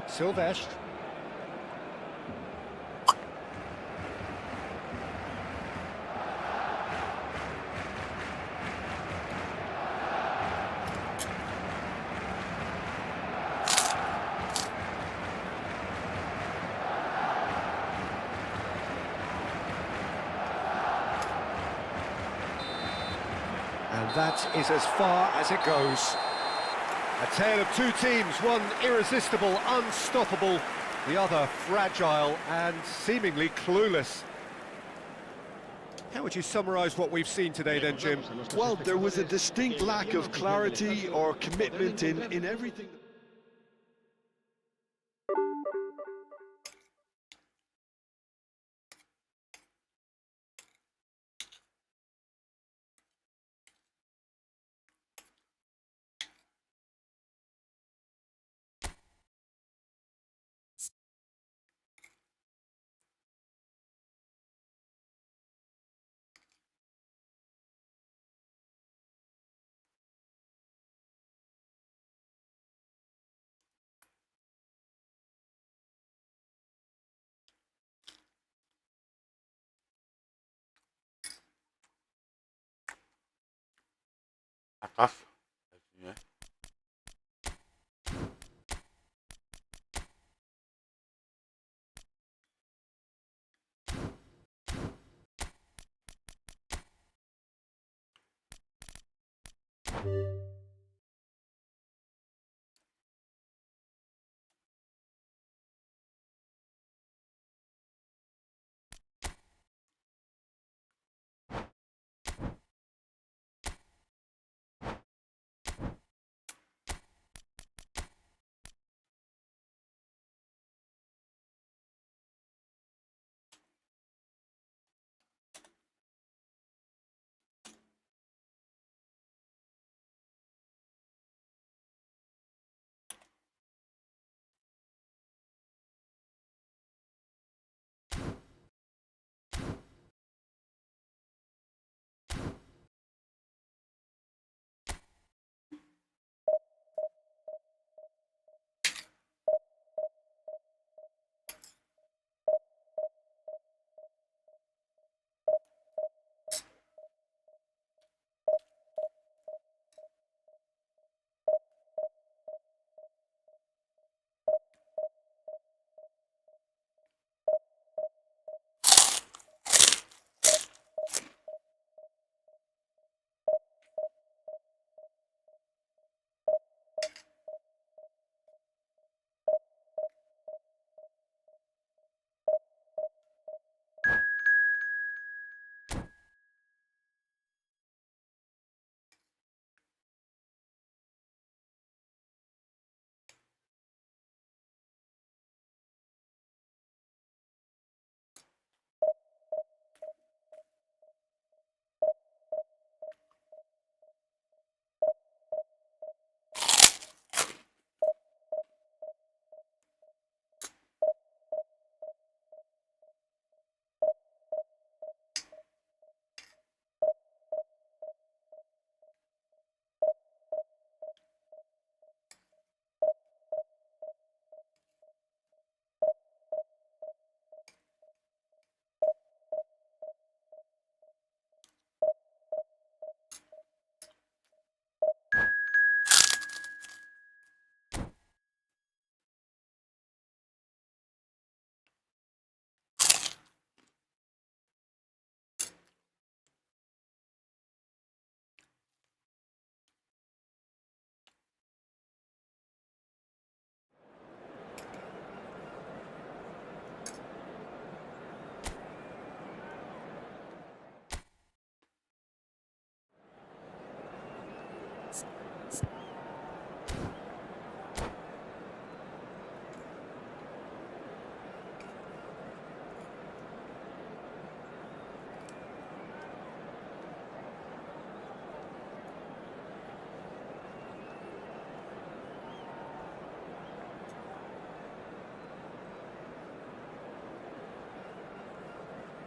Silvestre. And that is as far as it goes. A tale of two teams, one irresistible, unstoppable, the other fragile and seemingly clueless. How would you summarise what we've seen today then, Jim? Well, there was a distinct lack of clarity or commitment in everything. Akaf. Bajunya.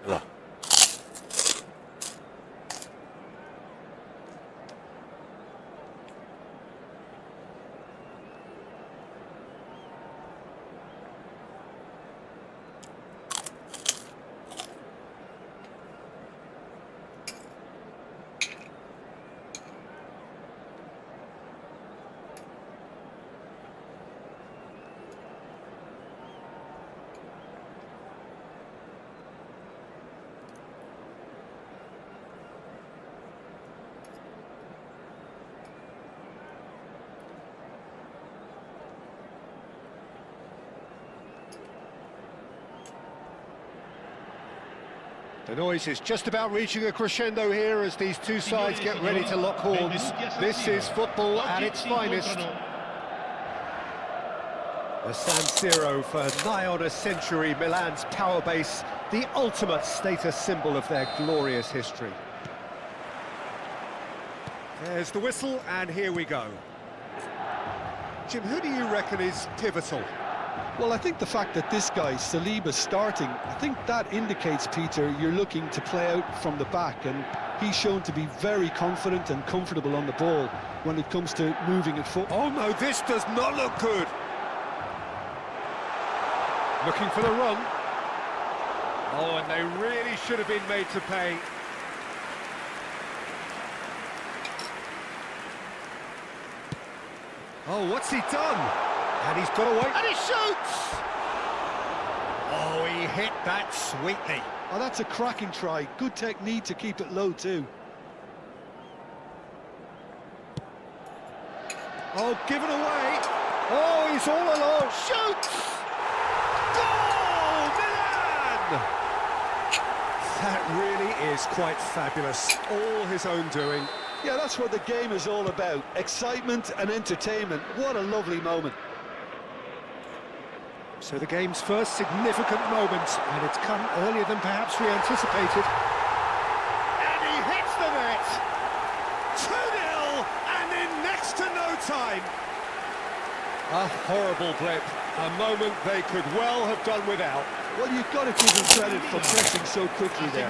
Lah. The noise is just about reaching a crescendo here as these two sides get ready to lock horns. This is football at its finest. The San Siro for nigh on a century, Milan's power base, the ultimate status symbol of their glorious history. There's the whistle, and here we go. Jim, who do you reckon is pivotal? Well, I think the fact that this guy, Saliba's starting, I think that indicates, Peter, you're looking to play out from the back, and he's shown to be very confident and comfortable on the ball when it comes to moving it forward. Oh no, this does not look good. Looking for the run. Oh, and they really should have been made to pay. Oh, what's he done? And he's got away. And he shoots! Oh, he hit that sweetly. Oh, that's a cracking try. Good technique to keep it low, too. Oh, given away. Oh, he's all alone. Shoots! Goal, Milan! That really is quite fabulous. All his own doing. Yeah, that's what the game is all about. Excitement and entertainment. What a lovely moment. So the game's first significant moment, and it's come earlier than perhaps we anticipated. And he hits the net! 2-0, and in next to no time. A horrible blip, a moment they could well have done without. Well, you've got to give him credit for pressing so quickly there.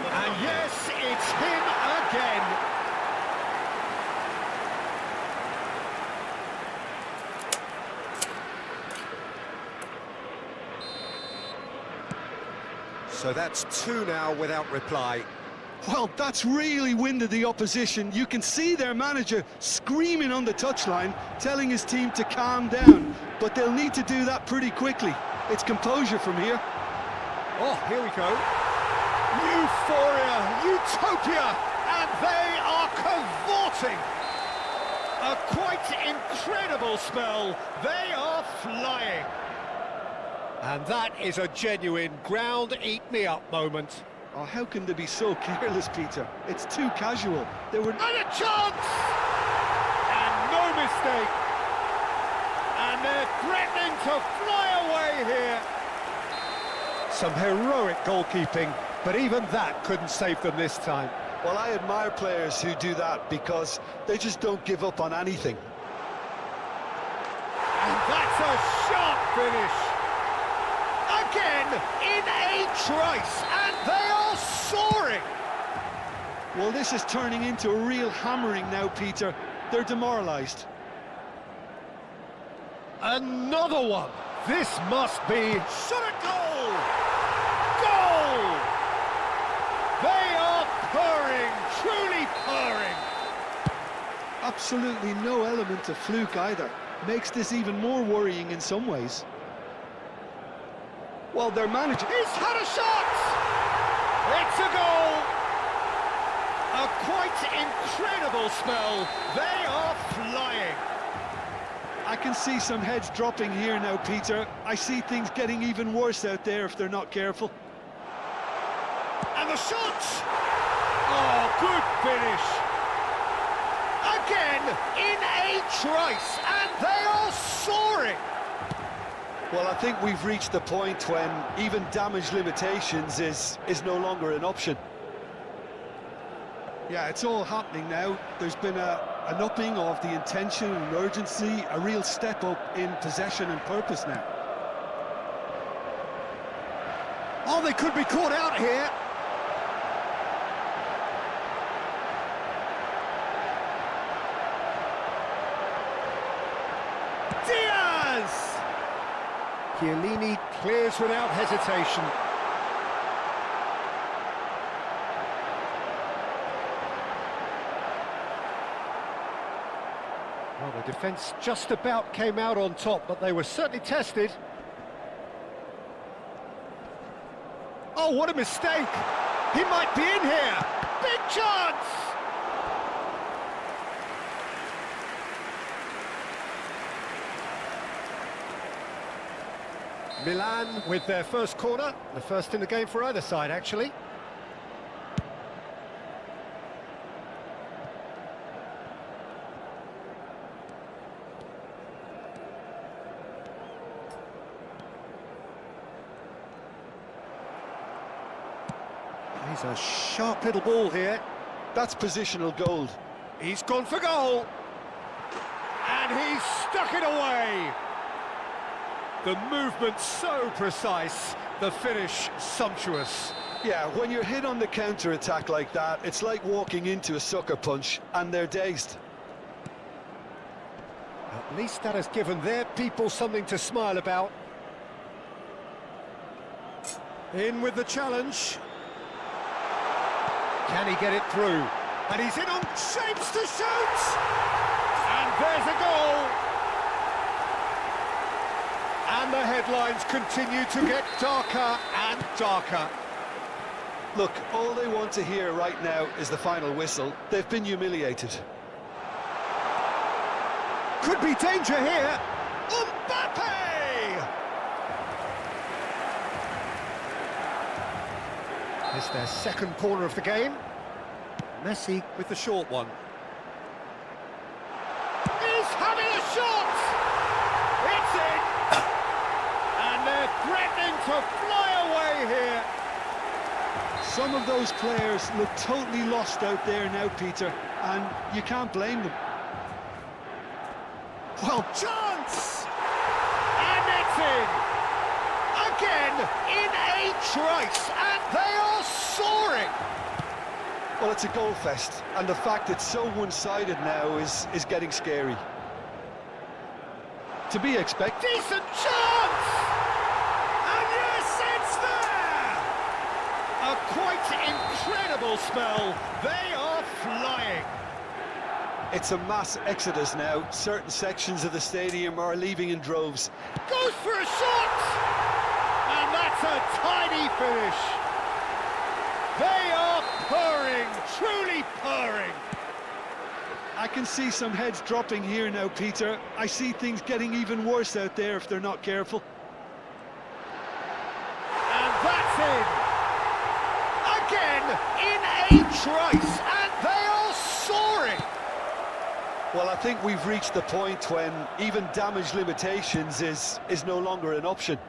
And yes, it's him again. So that's two now without reply. Well, that's really winded the opposition. You can see their manager screaming on the touchline, telling his team to calm down. But they'll need to do that pretty quickly. It's composure from here. Oh, here we go. Euphoria, utopia, and they are cavorting. A quite incredible spell. They are flying. And that is a genuine ground-eat-me-up moment. Oh, how can they be so careless, Peter? It's too casual. They were... And a chance! And no mistake. And they're threatening to fly away here. Some heroic goalkeeping, but even that couldn't save them this time. Well, I admire players who do that because they just don't give up on anything. And that's a sharp finish. Again, in a trice, and they are soaring! Well, this is turning into a real hammering now, Peter. They're demoralised. Another one! This must be... Shot at goal! Goal! They are purring, truly purring! Absolutely no element of fluke either. Makes this even more worrying in some ways. Well, their manager... He's had a shot! It's a goal! A quite incredible spell. They are flying. I can see some heads dropping here now, Peter. I see things getting even worse out there if they're not careful. And the shot! Oh, good finish. Again, in a trice, and they are soaring. Well, I think we've reached the point when even damage limitations is no longer an option. Yeah, it's all happening now. There's been an upping of the intention and urgency, a real step up in possession and purpose now. Oh, they could be caught out here. Diaz! Chiellini clears without hesitation. Well, the defence just about came out on top, but they were certainly tested. Oh, what a mistake! He might be in here! Big chance! Milan with their first corner, the first in the game for either side, actually. He's a sharp little ball here. That's positional gold. He's gone for goal. And he's stuck it away. The movement so precise, the finish sumptuous. Yeah, when you're hit on the counter-attack like that, it's like walking into a sucker punch, and they're dazed. At least that has given their people something to smile about. In with the challenge. Can he get it through? And he's in on shapes to shoot! And there's a goal! And the headlines continue to get darker and darker. Look, all they want to hear right now is the final whistle. They've been humiliated. Could be danger here. Mbappe! It's their second corner of the game. Messi with the short one. He's having a shot! It's in! And they're threatening to fly away here. Some of those players look totally lost out there now, Peter, and you can't blame them. Well, chance! And it's in! Again, in a trice, and they are soaring! Well, it's a goal fest, and the fact it's so one-sided now is getting scary. To be expected. Decent chance! And yes, it's there! A quite incredible spell. They are flying. It's a mass exodus now. Certain sections of the stadium are leaving in droves. Goes for a shot! And that's a tiny finish. They are purring, truly purring. I can see some heads dropping here now, Peter. I see things getting even worse out there if they're not careful. And that's in. Again, in a trice, and they are soaring. Well, I think we've reached the point when even damage limitations is no longer an option.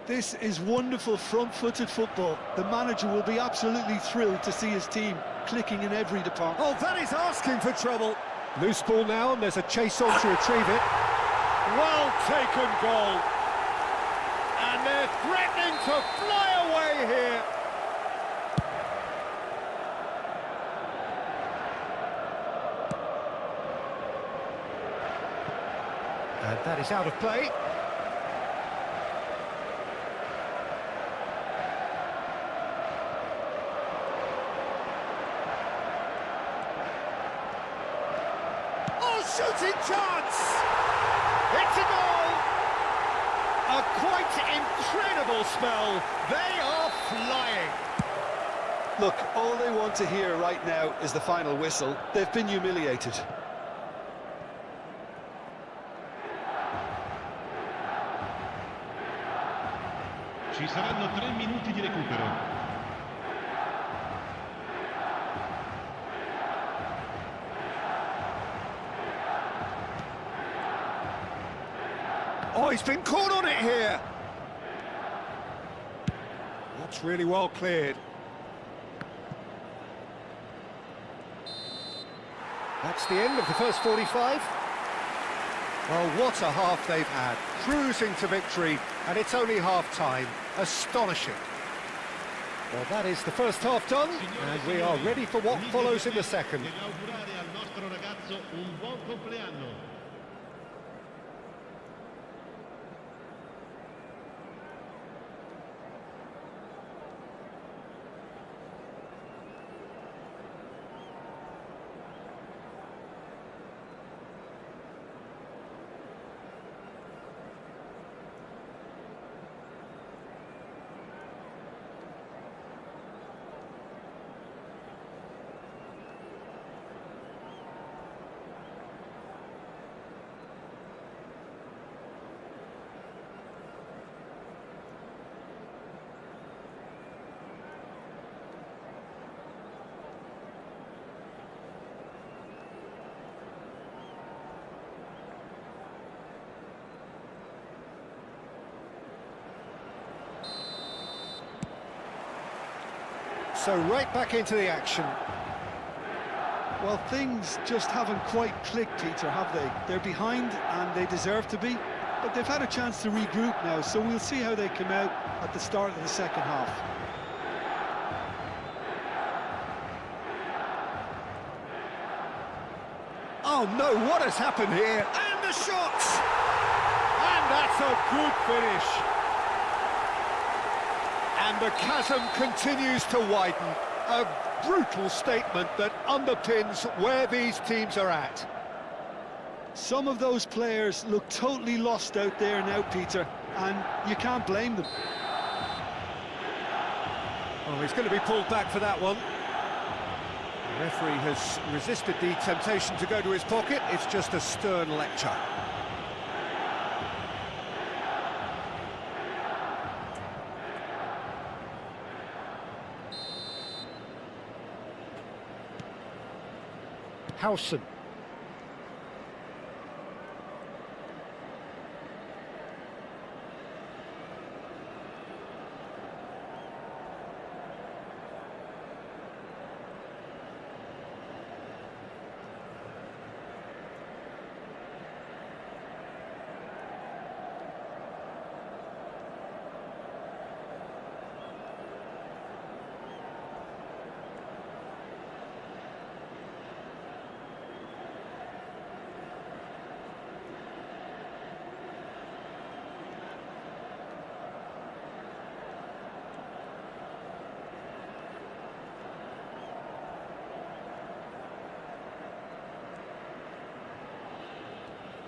This is wonderful front-footed football. The manager will be absolutely thrilled to see his team clicking in every department. Oh, that is asking for trouble. Loose ball now, and there's a chase on to retrieve it. Well taken goal. And they're threatening to fly away here. And that is out of play. Shooting chance! It's a goal! A quite incredible spell. They are flying. Look, all they want to hear right now is the final whistle. They've been humiliated. Ci saranno 3 minuti di recupero. Oh, he's been caught on it here. That's really well cleared. That's the end of the first 45. Well, what a half they've had. Cruising to victory, and it's only half-time. Astonishing. Well, that is the first half done, and we are ready for what follows in the second. Augurare al nostro ragazzo un buon compleanno. So right back into the action. Well, things just haven't quite clicked, Peter, have they? They're behind and they deserve to be, but they've had a chance to regroup now, so we'll see how they come out at the start of the second half. Oh no, what has happened here? And the shots! And that's a good finish. And the chasm continues to widen. A brutal statement that underpins where these teams are at. Some of those players look totally lost out there now, Peter, and you can't blame them. Oh, he's going to be pulled back for that one. The referee has resisted the temptation to go to his pocket. It's just a stern lecture. Howson.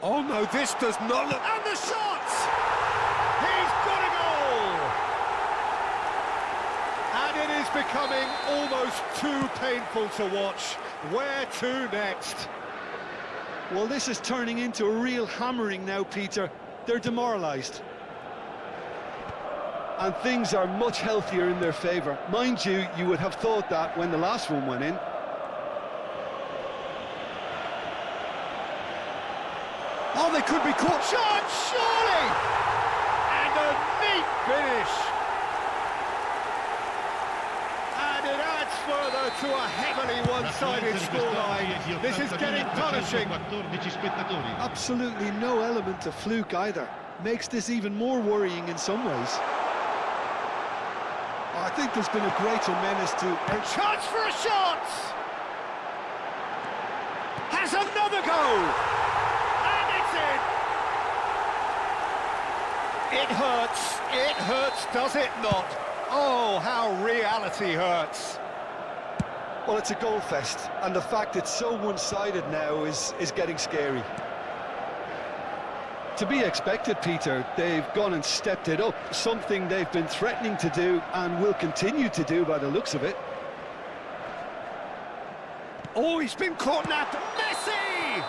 Oh no, this does not look... And the shot! He's got a goal! And it is becoming almost too painful to watch. Where to next? Well, this is turning into a real hammering now, Peter. They're demoralised. And things are much healthier in their favour. Mind you, you would have thought that when the last one went in. Oh, they could be caught. Shot, surely! And a neat finish. And it adds further to a heavily one-sided scoreline. This is getting punishing. Absolutely no element of fluke either. Makes this even more worrying in some ways. I think there's been a greater menace to... A chance for a shot! Has another go! It hurts, does it not? Oh, how reality hurts. Well, it's a goal fest, and the fact it's so one-sided now is getting scary. To be expected, Peter, they've gone and stepped it up, something they've been threatening to do and will continue to do by the looks of it. Oh, he's been caught napped. Messi!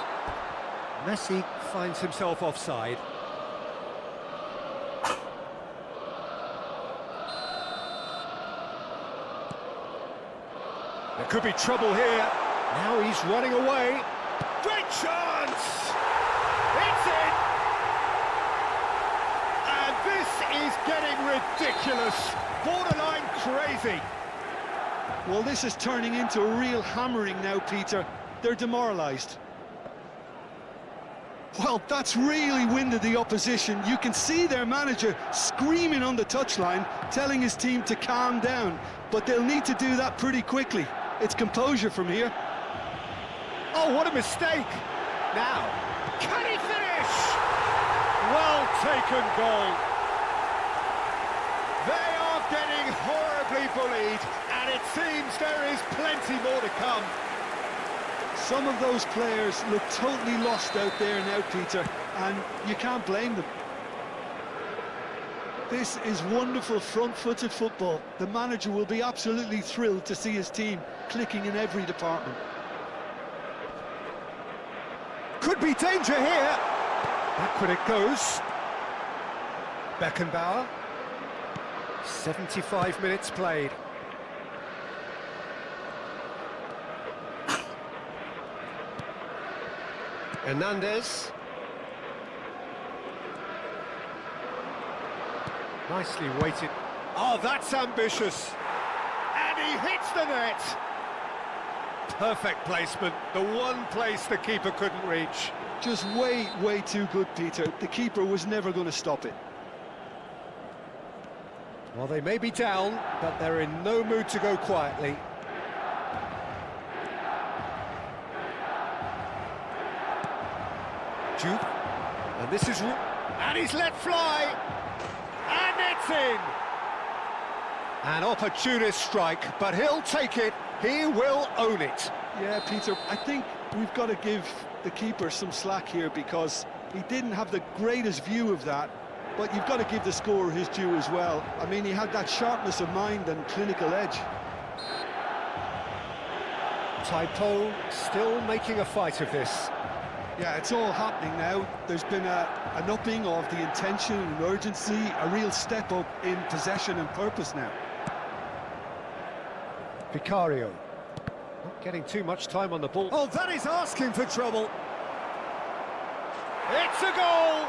Messi finds himself offside. There could be trouble here. Now he's running away. Great chance! It's in! And this is getting ridiculous. Borderline crazy. Well, this is turning into a real hammering now, Peter. They're demoralised. Well, that's really winded the opposition. You can see their manager screaming on the touchline, telling his team to calm down. But they'll need to do that pretty quickly. It's composure from here. Oh, what a mistake! Now, can he finish? Well taken goal. They are getting horribly bullied, and it seems there is plenty more to come. Some of those players look totally lost out there now, Peter, and you can't blame them. This is wonderful front-footed football. The manager will be absolutely thrilled to see his team clicking in every department. Could be danger here. Backward it goes. Beckenbauer. 75 minutes played. Hernandez. Nicely weighted. Oh, that's ambitious. And And he hits the net! Perfect placement, the one place the keeper couldn't reach. Just way too good, Peter. The keeper was never going to stop it. Well, they may be down, but they're in no mood to go quietly. Jude, and this is... And he's let fly! And it's in! An opportunist strike, but he'll take it. He will own it. Yeah, Peter, I think we've got to give the keeper some slack here because he didn't have the greatest view of that, but you've got to give the scorer his due as well. I mean, he had that sharpness of mind and clinical edge. Taipo still making a fight of this. Yeah, it's all happening now. There's been an upping of the intention and urgency, a real step up in possession and purpose now. Vicario, not getting too much time on the ball. Oh, that is asking for trouble. It's a goal!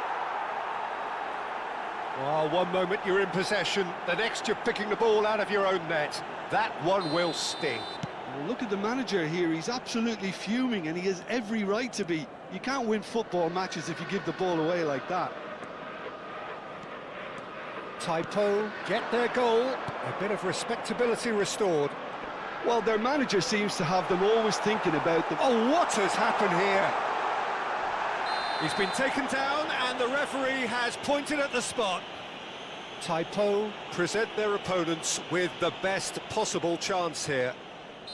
Oh, one moment you're in possession, the next you're picking the ball out of your own net. That one will sting. Well, look at the manager here, he's absolutely fuming and he has every right to be. You can't win football matches if you give the ball away like that. Taipo get their goal, a bit of respectability restored. Well, their manager seems to have them always thinking about them. Oh, what has happened here? He's been taken down and the referee has pointed at the spot. Taipo present their opponents with the best possible chance here.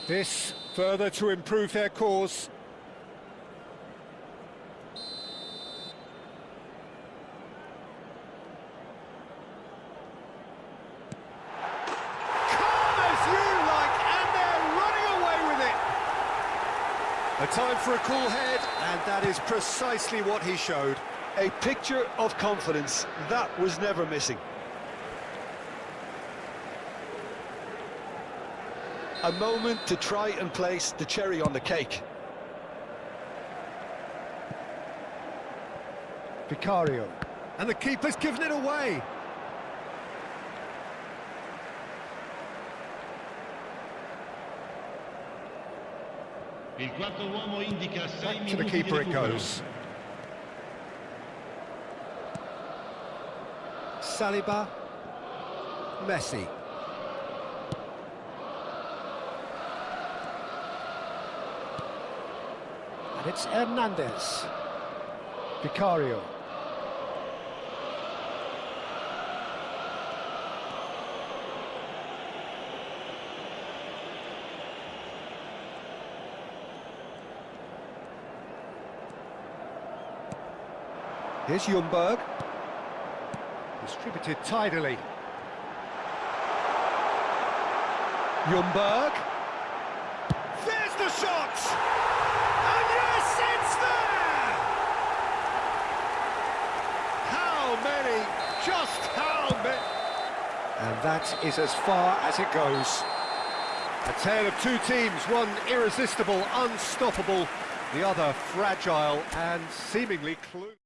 This further to improve their cause. A time for a cool head, and that is precisely what he showed. A picture of confidence, that was never missing. A moment to try and place the cherry on the cake. Vicario, and the keeper's given it away. Il quarto uomo indica 6 Back to minuti the di keeper it recupero. goes. Saliba, Messi. And it's Hernandez. Vicario. Here's Ljungberg. Distributed tidily. Ljungberg. There's the shot! And yes, it's there! How many? Just how many? And that is as far as it goes. A tale of two teams, one irresistible, unstoppable, the other fragile and seemingly clueless.